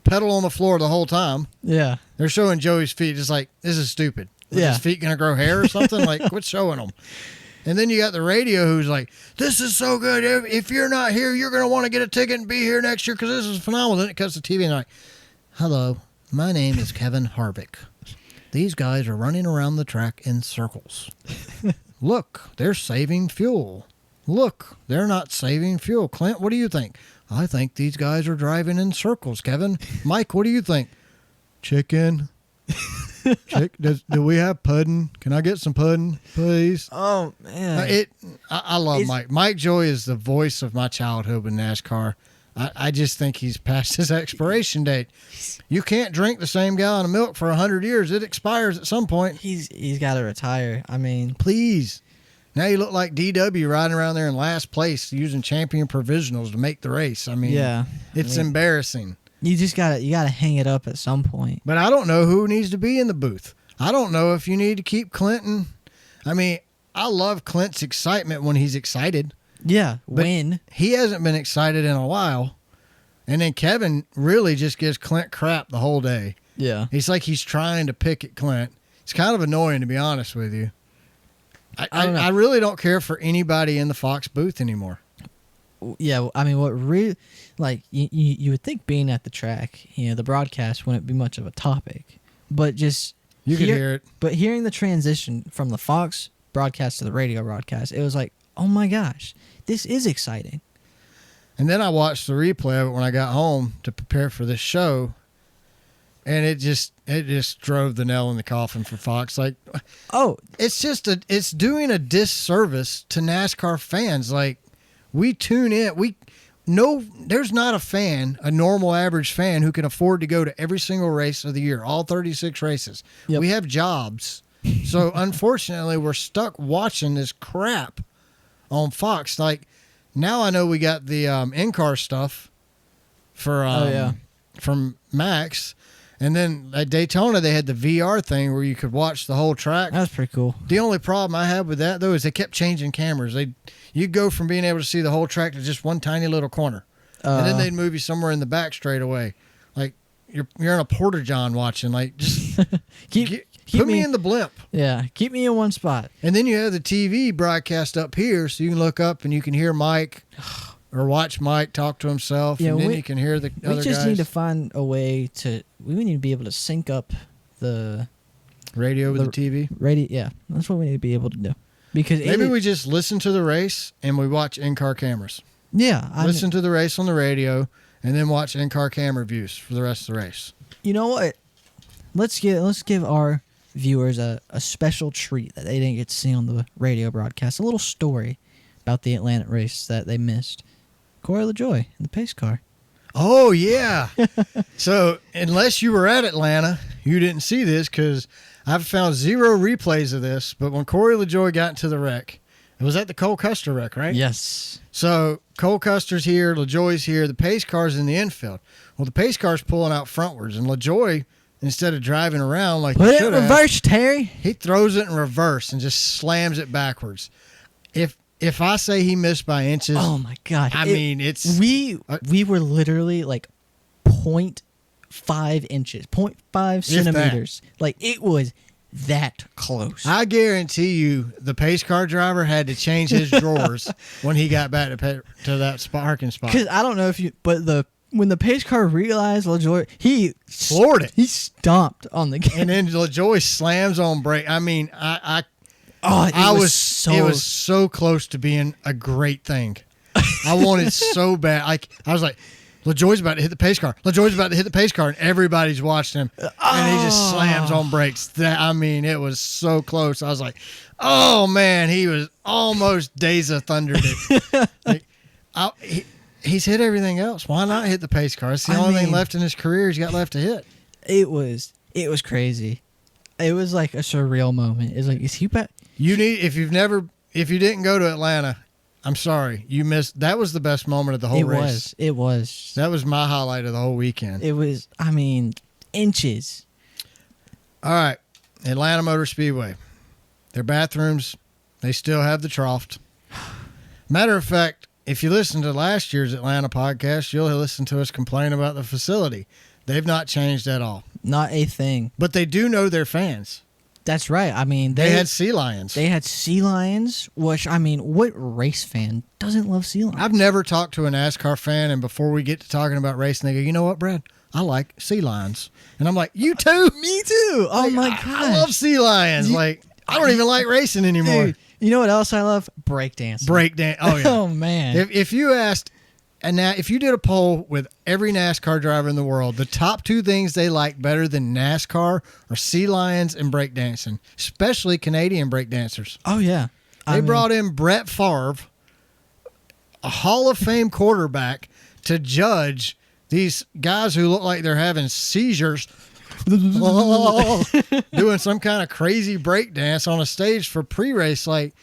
pedal on the floor the whole time. Yeah, they're showing Joey's feet. It's like, this is stupid. His feet gonna grow hair or something? Like, quit showing them. And then you got the radio who's like, this is so good. If you're not here, you're gonna want to get a ticket and be here next year because this is phenomenal. Then it cuts the TV and like, hello, my name is Kevin Harvick. These guys are running around the track in circles. Look, they're saving fuel. Look, they're not saving fuel. Clint, what do you think? I think these guys are driving in circles, Kevin. Mike, what do you think? Chicken. Do we have pudding? Can I get some pudding, please? Oh man, I love Mike. Mike Joy is the voice of my childhood with NASCAR. I just think he's past his expiration date. You can't drink the same gallon of milk for 100 years. It expires at some point. He's got to retire. I mean, please. Now you look like DW riding around there in last place using champion provisionals to make the race. I mean, it's embarrassing. You just gotta hang it up at some point. But I don't know who needs to be in the booth. I don't know if you need to keep Clinton. I mean, I love Clint's excitement when he's excited. Yeah, when he hasn't been excited in a while. And then Kevin really just gives Clint crap the whole day. Yeah. He's like he's trying to pick at Clint. It's kind of annoying, to be honest with you. I really don't care for anybody in the Fox booth anymore. Yeah, I mean, what really, like, you would think being at the track, the broadcast wouldn't be much of a topic, but just you could hear it. But hearing the transition from the Fox broadcast to the radio broadcast, it was like, oh my gosh, this is exciting. And then I watched the replay of it when I got home to prepare for this show, and it just drove the nail in the coffin for Fox. Like, it's doing a disservice to NASCAR fans. Like, we tune in. There's not a normal average fan who can afford to go to every single race of the year, all 36 races. Yep. We have jobs. So unfortunately, we're stuck watching this crap on Fox. Like, now I know we got the in-car stuff from Max. And then at Daytona, they had the VR thing where you could watch the whole track. That's pretty cool. The only problem I had with that, though, is they kept changing cameras. You'd go from being able to see the whole track to just one tiny little corner. And then they'd move you somewhere in the back straight away. Like, you're in a Porta-John watching. Like, just put me in the blimp. Yeah, keep me in one spot. And then you have the TV broadcast up here, so you can look up and you can hear Mike or watch Mike talk to himself, and then you can hear the other guys. We just need to find a way to... We need to be able to sync up the... radio with the TV? Radio, yeah. That's what we need to be able to do. Because maybe we just listen to the race and we watch in-car cameras. Yeah. Listen to the race on the radio and then watch in-car camera views for the rest of the race. You know what? Let's give our viewers a special treat that they didn't get to see on the radio broadcast. A little story about the Atlanta race that they missed. Corey LaJoy in the pace car. Oh, yeah. So, unless you were at Atlanta, you didn't see this because I've found zero replays of this. But when Corey LaJoy got into the wreck, it was at the Cole Custer wreck, right? Yes. So, Cole Custer's here, LaJoy's here, the pace car's in the infield. Well, the pace car's pulling out frontwards, and LaJoy, instead of driving around like Put he it should in have, reverse, Terry. he throws it in reverse and just slams it backwards. If I say he missed by inches, Oh my God! I mean, it's we were literally like 0.5 inches, 0.5 centimeters. Like it was that close. I guarantee you the pace car driver had to change his drawers when he got back to that parking spot. Because I don't know if you, but when the pace car realized LaJoy, he Floored it. He stomped on the gas. And then LaJoy slams on brake. I mean, it was so close to being a great thing. I wanted so bad. I was like, LaJoy's about to hit the pace car. LaJoy's about to hit the pace car, and everybody's watching him, and he just slams on brakes. It was so close. I was like, oh man, he was almost Days of Thundered it. He's hit everything else. Why not hit the pace car? It's the only thing left in his career he's got left to hit. It was crazy. It was like a surreal moment. It's like, is he back? If you didn't go to Atlanta, I'm sorry, you missed. That was the best moment of the whole race. It was. That was my highlight of the whole weekend. It was. Inches. All right, Atlanta Motor Speedway. Their bathrooms, they still have the trough. Matter of fact, if you listen to last year's Atlanta podcast, you'll listen to us complain about the facility. They've not changed at all. Not a thing. But they do know their fans. That's right. They had sea lions. They had sea lions, which, what race fan doesn't love sea lions? I've never talked to a NASCAR fan, and before we get to talking about racing, they go, you know what, Brad? I like sea lions. And I'm like, you too? Me too. Oh, my God. I love sea lions. I don't even like racing anymore. Dude, you know what else I love? Breakdancing. Oh, yeah. Oh, man. If you asked, and now if you did a poll with every NASCAR driver in the world, the top two things they like better than NASCAR are sea lions and breakdancing, especially Canadian breakdancers. Oh, yeah. They brought in Brett Favre, a Hall of Fame quarterback, to judge these guys who look like they're having seizures doing some kind of crazy breakdance on a stage for pre-race. Like,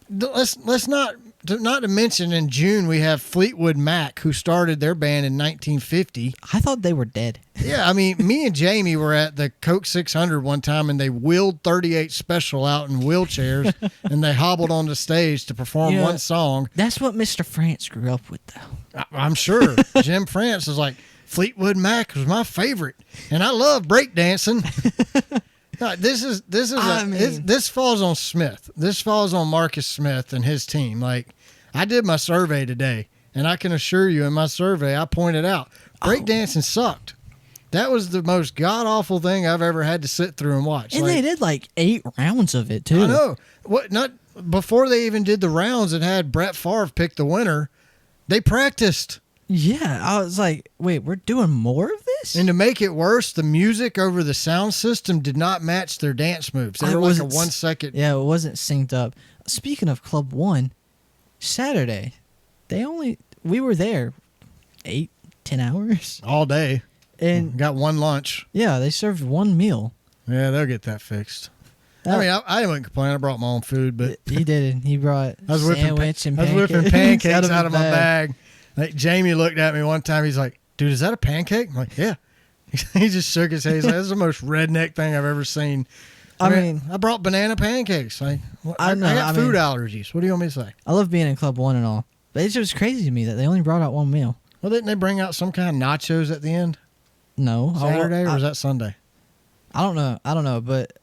let's not to mention in June we have Fleetwood Mac, who started their band in 1950. I thought they were dead. Yeah, me and Jamie were at the Coke 600 one time, and they wheeled 38 Special out in wheelchairs, and they hobbled on the stage to perform one song. That's what Mr. France grew up with, though. I'm sure. Jim France is like, Fleetwood Mac was my favorite, and I love breakdancing. No, this falls on Smith. This falls on Marcus Smith and his team. Like, I did my survey today, and I can assure you in my survey I pointed out breakdancing sucked. That was the most god-awful thing I've ever had to sit through and watch. And they did like 8 rounds of it, too. I know. Before they even did the rounds and had Brett Favre pick the winner, they practiced. Yeah, I was like, wait, we're doing more of this? And to make it worse, the music over the sound system did not match their dance moves. They were like a 1 second. Yeah, it wasn't synced up. Speaking of Club 1, Saturday, we were there 8-10 hours. All day. And got one lunch. Yeah, they served one meal. Yeah, they'll get that fixed. I didn't complain. I brought my own food, but he didn't. He brought sandwich and pancakes. I was whipping pancakes out of my bag. Like, Jamie looked at me one time. He's like, dude, is that a pancake? I'm like, yeah. He just shook his head. He's like, this is the most redneck thing I've ever seen. I brought banana pancakes. Like, I got food allergies. What do you want me to say? I love being in Club 1 and all. But it's just crazy to me that they only brought out one meal. Well, didn't they bring out some kind of nachos at the end? No. Saturday, or was that Sunday? I don't know. But,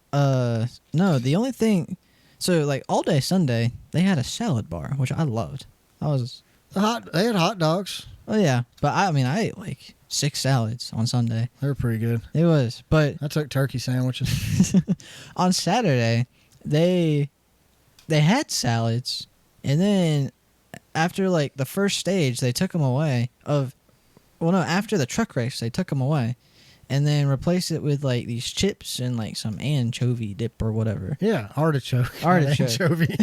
no, the only thing... So, like, all day Sunday, they had a salad bar, which I loved. They had hot dogs. Oh, yeah. But, I ate, like, 6 salads on Sunday. They were pretty good. It was. But I took turkey sandwiches. On Saturday, they had salads. And then after, like, the first stage, they took them away. After the truck race, they took them away. And then replaced it with, like, these chips and, like, some anchovy dip or whatever. Yeah, artichoke. Anchovy.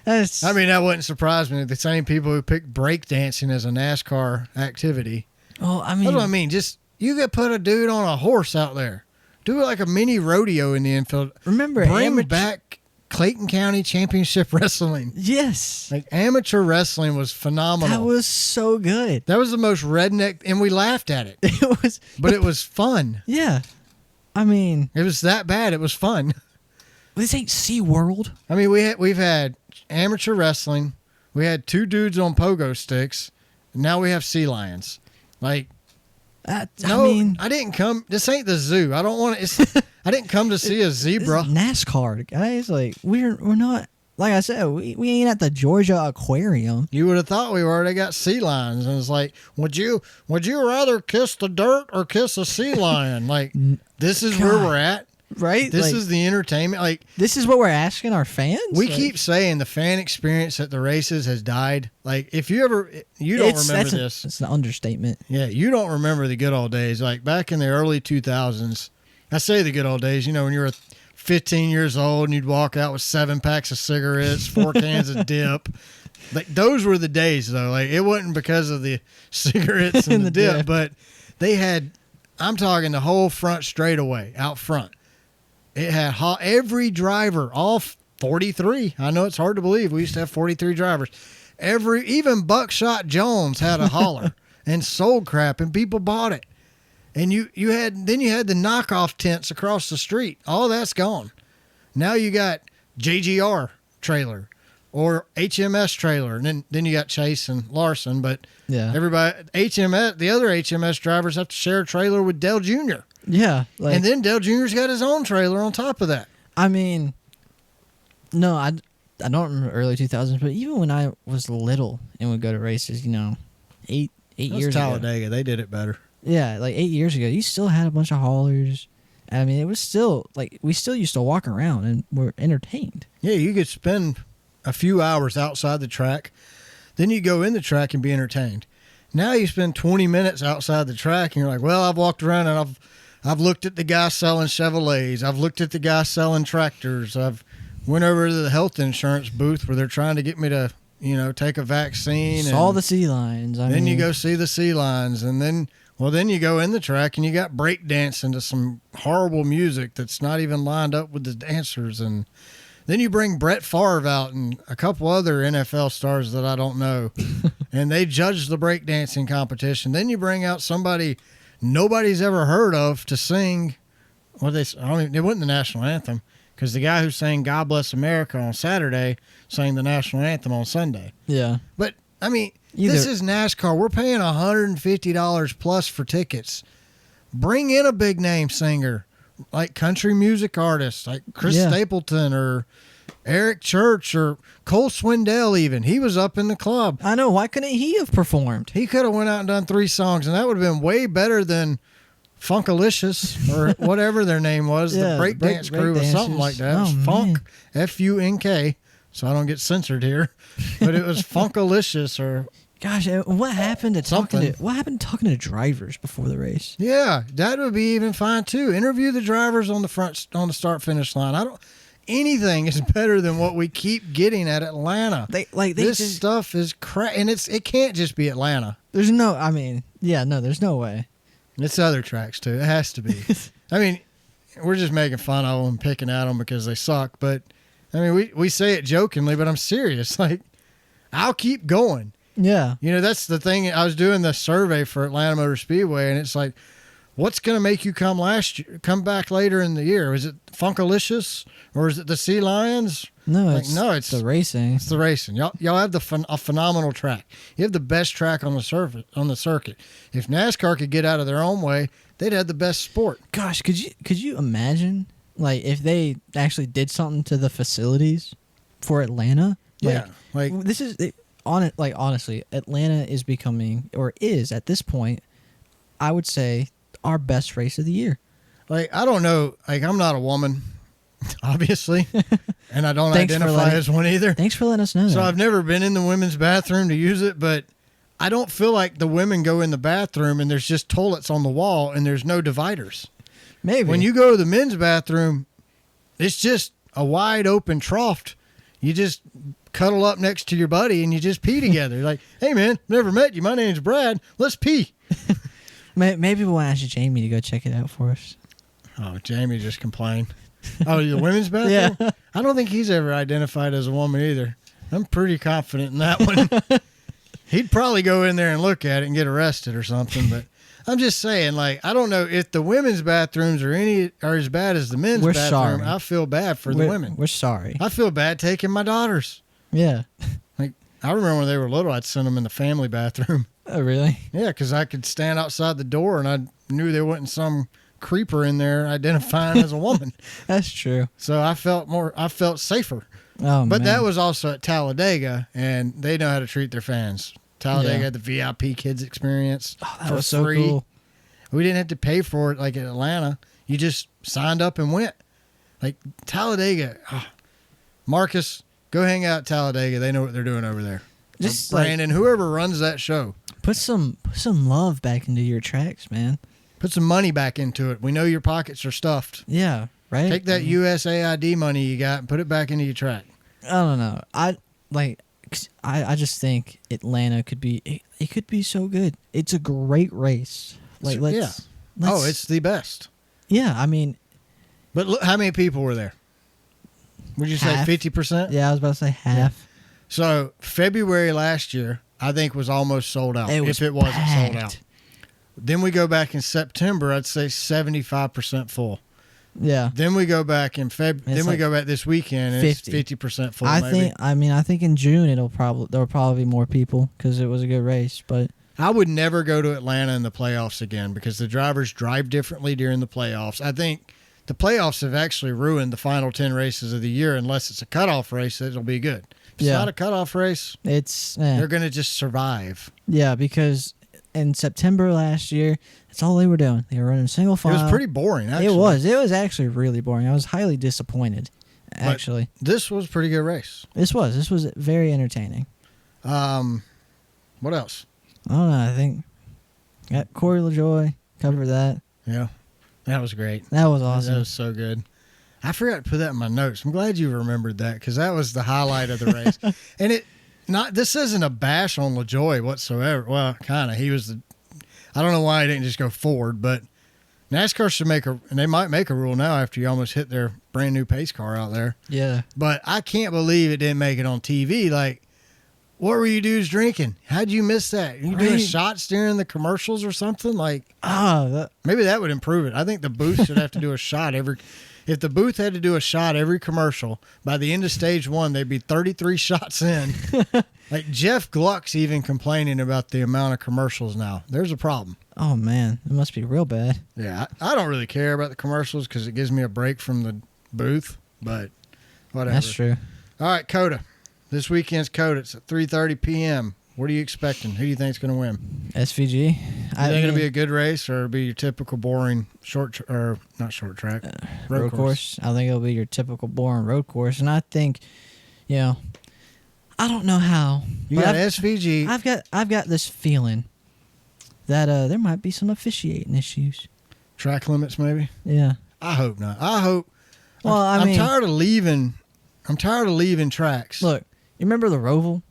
That wouldn't surprise me. The same people who picked breakdancing as a NASCAR activity Well, I mean, That's what I mean. Just you could put a dude on a horse out there, do it like a mini rodeo in the infield. remember Bring back Clayton County Championship Wrestling. Yes, Like amateur wrestling was phenomenal. that was so good. That was the most redneck, and we laughed at it, It was, but it was fun. yeah. I mean, It was that bad. It was fun. this ain't SeaWorld. I mean, we've had amateur wrestling. We had 2 dudes on pogo sticks. And now we have sea lions. Like, I no, mean, I didn't come. This ain't the zoo. I don't want to. I didn't come to see a this zebra. is NASCAR, guys. Like we're not. Like I said, we ain't at the Georgia Aquarium. You would have thought we were. They got sea lions, and it's like, would you rather kiss the dirt or kiss a sea lion? Like, this is where God. we're at. Right? This Like, is the entertainment. Like, this is what we're asking our fans. we Like, keep saying the fan experience at the races has died. Like, if you don't remember this. It's an understatement. Yeah, you don't remember the good old days. Like back in the early 2000s, I say the good old days, when you were 15 years old and you'd walk out with 7 packs of cigarettes, 4 cans of dip. Like those were the days, though. Like it wasn't because of the cigarettes and the dip, but they had, I'm talking the whole front straightaway out front. It had every driver, all 43. I know it's hard to believe. We used to have 43 drivers. Even Buckshot Jones had a holler and sold crap, and people bought it. And you had the knockoff tents across the street. All that's gone. Now you got JGR trailer or HMS trailer, and then you got Chase and Larson. But Yeah. everybody the other HMS drivers have to share a trailer with Dale Jr. Yeah. Like, And then Dale Jr.'s got his own trailer on top of that. I mean, no, I don't remember early 2000s, but even when I was little and would go to races, eight years ago. Talladega. They did it better. Yeah, like 8 years ago, you still had a bunch of haulers. I mean, it was still like we still used to walk around and were entertained. Yeah, you could spend a few hours outside the track. Then you go in the track and be entertained. Now you spend 20 minutes outside the track and you're like, well, I've walked around and I've looked at the guy selling Chevrolets. I've looked at the guy selling tractors. I've went over to the health insurance booth where they're trying to get me to, take a vaccine. Saw and the sea lions. then you go see the sea lions. And then you go in the track and you got break dancing to some horrible music that's not even lined up with the dancers. And then you bring Brett Favre out and a couple other NFL stars that I don't know, and they judge the break dancing competition. Then you bring out somebody nobody's ever heard of to sing. It wasn't the national anthem because the guy who sang "God Bless America" on Saturday sang the national anthem on Sunday. Yeah. But I mean, this is NASCAR. We're paying $150 plus for tickets. Bring in a big name singer, like country music artists, like Chris Stapleton or Eric Church or Cole Swindell. Even he was up in the club. I know. Why couldn't he have performed? He could have went out and done 3 songs, and that would have been way better than Funkalicious or whatever their name was. The breakdance crew or something like that. It was Funk, Funk, so I don't get censored here. But it was Funkalicious or Gosh, what happened to something. talking to drivers before the race? Yeah, that would be even fine too. Interview the drivers on the start finish line. Anything is better than what we keep getting at Atlanta. This stuff is crap, and it can't just be Atlanta. There's no way. It's other tracks too. It has to be. I mean, we're just making fun of them, picking at them because they suck. But I mean, we say it jokingly, but I'm serious. Like, I'll keep going. Yeah. That's the thing. I was doing the survey for Atlanta Motor Speedway, and it's like, what's going to make you come back later in the year? Is it Funkalicious or is it the Sea Lions? No, it's the racing. It's the racing. Y'all have a phenomenal track. You have the best track on the circuit. If NASCAR could get out of their own way, they'd have the best sport. Gosh, could you imagine like if they actually did something to the facilities for Atlanta? Yeah, this is honestly, Atlanta is becoming or is at this point, I would say, our best race of the year. Like, I don't know. Like, I'm not a woman, obviously, and I don't identify as one either. Thanks for letting us know. So that. I've never been in the women's bathroom to use it, but I don't feel like the women go in the bathroom and there's just toilets on the wall and there's no dividers. Maybe. When you go to the men's bathroom, it's just a wide open trough. You just cuddle up next to your buddy and you just pee together. Like, hey, man, never met you. My name's Brad. Let's pee. Maybe we'll ask Jamie to go check it out for us. Oh, Jamie just complained. Oh, the women's bathroom? Yeah. I don't think he's ever identified as a woman either. I'm pretty confident in that one. He'd probably go in there and look at it and get arrested or something, but I'm just saying, like, I don't know if the women's bathrooms are as bad as the men's We're bathroom. sorry. I feel bad for the women. We're sorry. I feel bad taking my daughters. Yeah. Like, I remember when they were little, I'd send them in the family bathroom. Oh, really? Yeah, because I could stand outside the door and I knew there wasn't some creeper in there identifying as a woman. That's true. So I felt safer. Oh, But man. that was also at Talladega, and they know how to treat their fans. Talladega had the VIP kids experience. Oh, that for was so free. cool. We didn't have to pay for it like in Atlanta. You just signed up and went. Like Talladega, Marcus, go hang out at Talladega. They know what they're doing over there. Just Brandon, whoever runs that show. Put some love back into your tracks, man. Put some money back into it. We know your pockets are stuffed. Yeah, right? Take that USAID money you got and put it back into your track. I don't know. I just think Atlanta could be it could be so good. It's a great race. Like let's it's the best. Yeah, I mean, But look, how many people were there? Would you Half. say 50%? yeah, I was about to say half. So February last year, I think was almost sold out. It was if it wasn't sold packed. out. Then we go back in September, I'd say 75% full. Yeah. Then we go back in February. Then we like go back this weekend, and 50. it's 50% full. I maybe. think in June there'll probably be more people because it was a good race, but I would never go to Atlanta in the playoffs again because the drivers drive differently during the playoffs. I think the playoffs have actually ruined the final 10 races of the year unless it's a cutoff race. It'll be good. If it's not a cutoff race, they're going to just survive. Yeah, because in September last year, that's all they were doing. They were running single file. It was pretty boring, actually. It was actually really boring. I was highly disappointed, actually. But this was a pretty good race. This was very entertaining. What else? I don't know. I think got Corey LaJoy, covered that. Yeah, that was great. That was awesome. That was so good. I forgot to put that in my notes. I'm glad you remembered that because that was the highlight of the race. And this isn't a bash on LaJoy whatsoever. Well, kind of. I don't know why he didn't just go forward, but NASCAR should and they might make a rule now after you almost hit their brand new pace car out there. Yeah. But I can't believe it didn't make it on TV. Like, what were you dudes drinking? How'd you miss that? You doing shots during the commercials or something? Like, maybe that would improve it. I think the booth should have to do a shot if the booth had to do a shot every commercial, by the end of stage 1, they'd be 33 shots in. Like Jeff Gluck's even complaining about the amount of commercials now. There's a problem. Oh, man. It must be real bad. Yeah, I don't really care about the commercials because it gives me a break from the booth, but whatever. That's true. All right, COTA. This weekend's COTA. It's at 3:30 p.m. What are you expecting? Who do you think is going to win? SVG. Is that going to be a good race or be your typical boring not short track, road course? I think it'll be your typical boring road course. And I think, I don't know how. You got SVG. I've got this feeling that there might be some officiating issues. Track limits, maybe? Yeah. I hope not. I hope. Well, I'm tired of leaving. I'm tired of leaving tracks. Look, you remember the Roval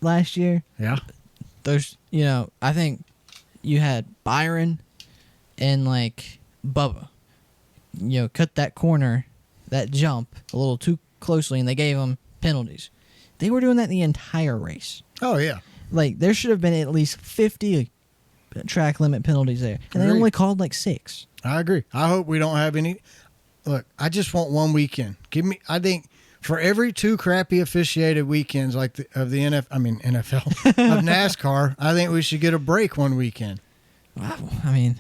last year? Yeah. There's, I think you had Byron and like Bubba, cut that corner, that jump a little too closely, and they gave them penalties. They were doing that the entire race. Oh, yeah. Like, there should have been at least 50 track limit penalties there. And they only called like 6. I agree. I hope we don't have any. Look, I just want one weekend. I think for every 2 crappy officiated weekends like of the NFL, of NASCAR, I think we should get a break one weekend. Wow. I mean,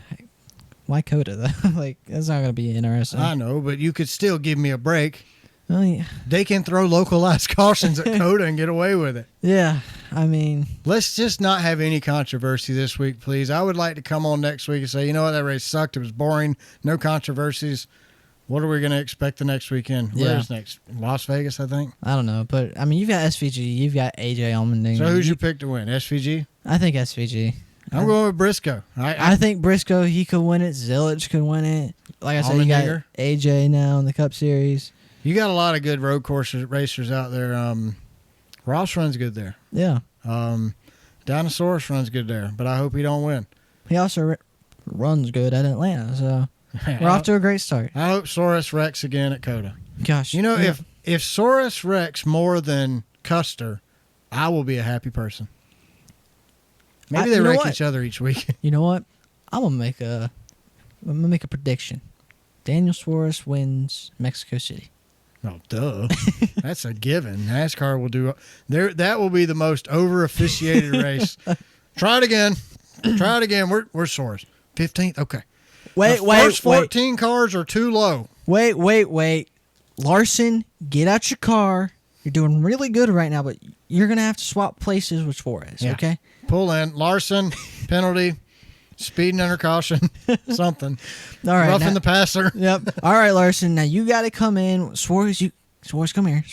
why COTA though? Like, that's not going to be interesting. I know, but you could still give me a break. Oh, yeah. They can throw localized cautions at COTA and get away with it. Yeah, I mean, let's just not have any controversy this week, please. I would like to come on next week and say, you know what, that race sucked. It was boring. No controversies. What are we going to expect the next weekend? Yeah. Where's next? Las Vegas, I think. I don't know, but I mean, you've got SVG, you've got AJ Allmendinger. So who's your pick to win? SVG? I think SVG. I'm going with Briscoe. I think Briscoe, he could win it. Zillich could win it. Like I said, you got AJ now in the Cup Series. You got a lot of good road course racers out there. Ross runs good there. Yeah. Dinosaurus runs good there, but I hope he don't win. He also runs good at Atlanta, so we're off to a great start. I hope Suarez wrecks again at Coda. Gosh, You know, if Suarez wrecks more than Custer, I will be a happy person. Maybe they wreck each other each week. You know what? I'm gonna make a prediction. Daniel Suarez wins Mexico City. Oh, duh. That's a given. NASCAR will do there. That will be the most over officiated race. Try it again. We're Suarez. 15th. Okay. First 14 cars are too low. Wait. Larson, get out your car. You're doing really good right now, but you're gonna have to swap places with Suarez. Yeah. Okay. Pull in. Larson, penalty, speeding under caution, something. All right. Roughing the passer. Yep. All right, Larson. Now you got to come in. Suarez, come here.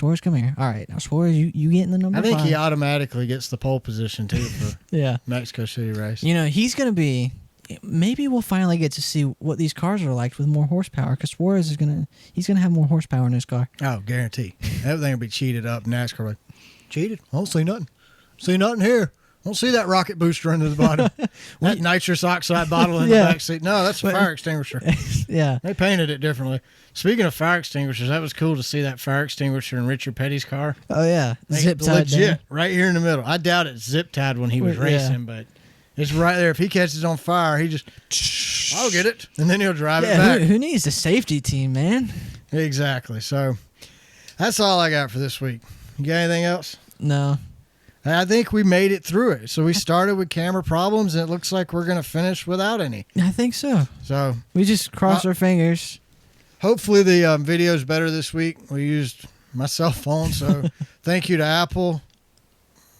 All right. Now Suarez, you get in the number 5. I think he automatically gets the pole position too for yeah. Mexico City race. You know, he's going to be. Maybe we'll finally get to see what these cars are like with more horsepower, because Suarez he's gonna have more horsepower in his car. Oh, guarantee. Everything will be cheated up. NASCAR like, cheated? I don't see nothing. See nothing here. I don't see that rocket booster under the bottom. That nitrous oxide bottle in the back seat. No, that's a fire extinguisher. Yeah. They painted it differently. Speaking of fire extinguishers, that was cool to see that fire extinguisher in Richard Petty's car. Oh, yeah. Zip tied legit, down. right here in the middle. I doubt it's zip tied when he was racing, but it's right there. If he catches on fire, he just, I'll get it, and then he'll drive it back. Who needs a safety team, man? Exactly. So that's all I got for this week. You got anything else? No. I think we made it through it. So we started with camera problems, and it looks like we're going to finish without any. I think so. So we just crossed our fingers. Hopefully the video's better this week. We used my cell phone, so thank you to Apple.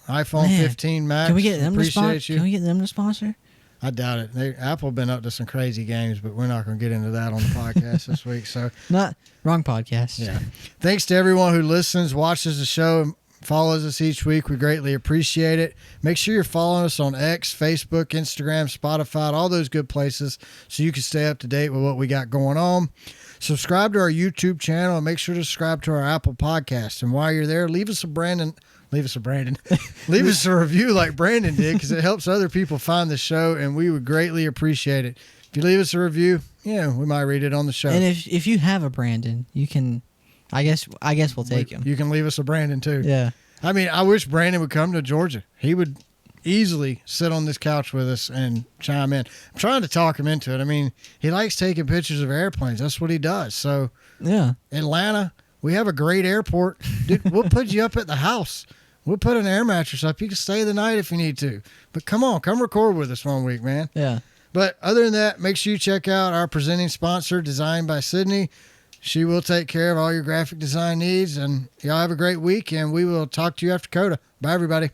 iPhone 15 Max. Can we get them to sponsor? Can we get them to sponsor? I doubt it. Apple been up to some crazy games, but we're not going to get into that on the podcast this week. So wrong podcast. Yeah. Thanks to everyone who listens, watches the show, and follows us each week. We greatly appreciate it. Make sure you're following us on X, Facebook, Instagram, Spotify, all those good places, so you can stay up to date with what we got going on. Subscribe to our YouTube channel and make sure to subscribe to our Apple podcast. And while you're there, leave us a review like Brandon did, because it helps other people find the show, and we would greatly appreciate it. If you leave us a review, we might read it on the show. And if you have a Brandon, you can, I guess we'll take him. You can leave us a Brandon too. Yeah. I mean, I wish Brandon would come to Georgia. He would easily sit on this couch with us and chime in. I'm trying to talk him into it. I mean, he likes taking pictures of airplanes. That's what he does. So yeah, Atlanta, we have a great airport. Dude, we'll put you up at the house. We'll put an air mattress up. You can stay the night if you need to. But come record with us one week, man. Yeah. But other than that, make sure you check out our presenting sponsor, Designed by Sydney. She will take care of all your graphic design needs. And y'all have a great week, and we will talk to you after Coda. Bye, everybody.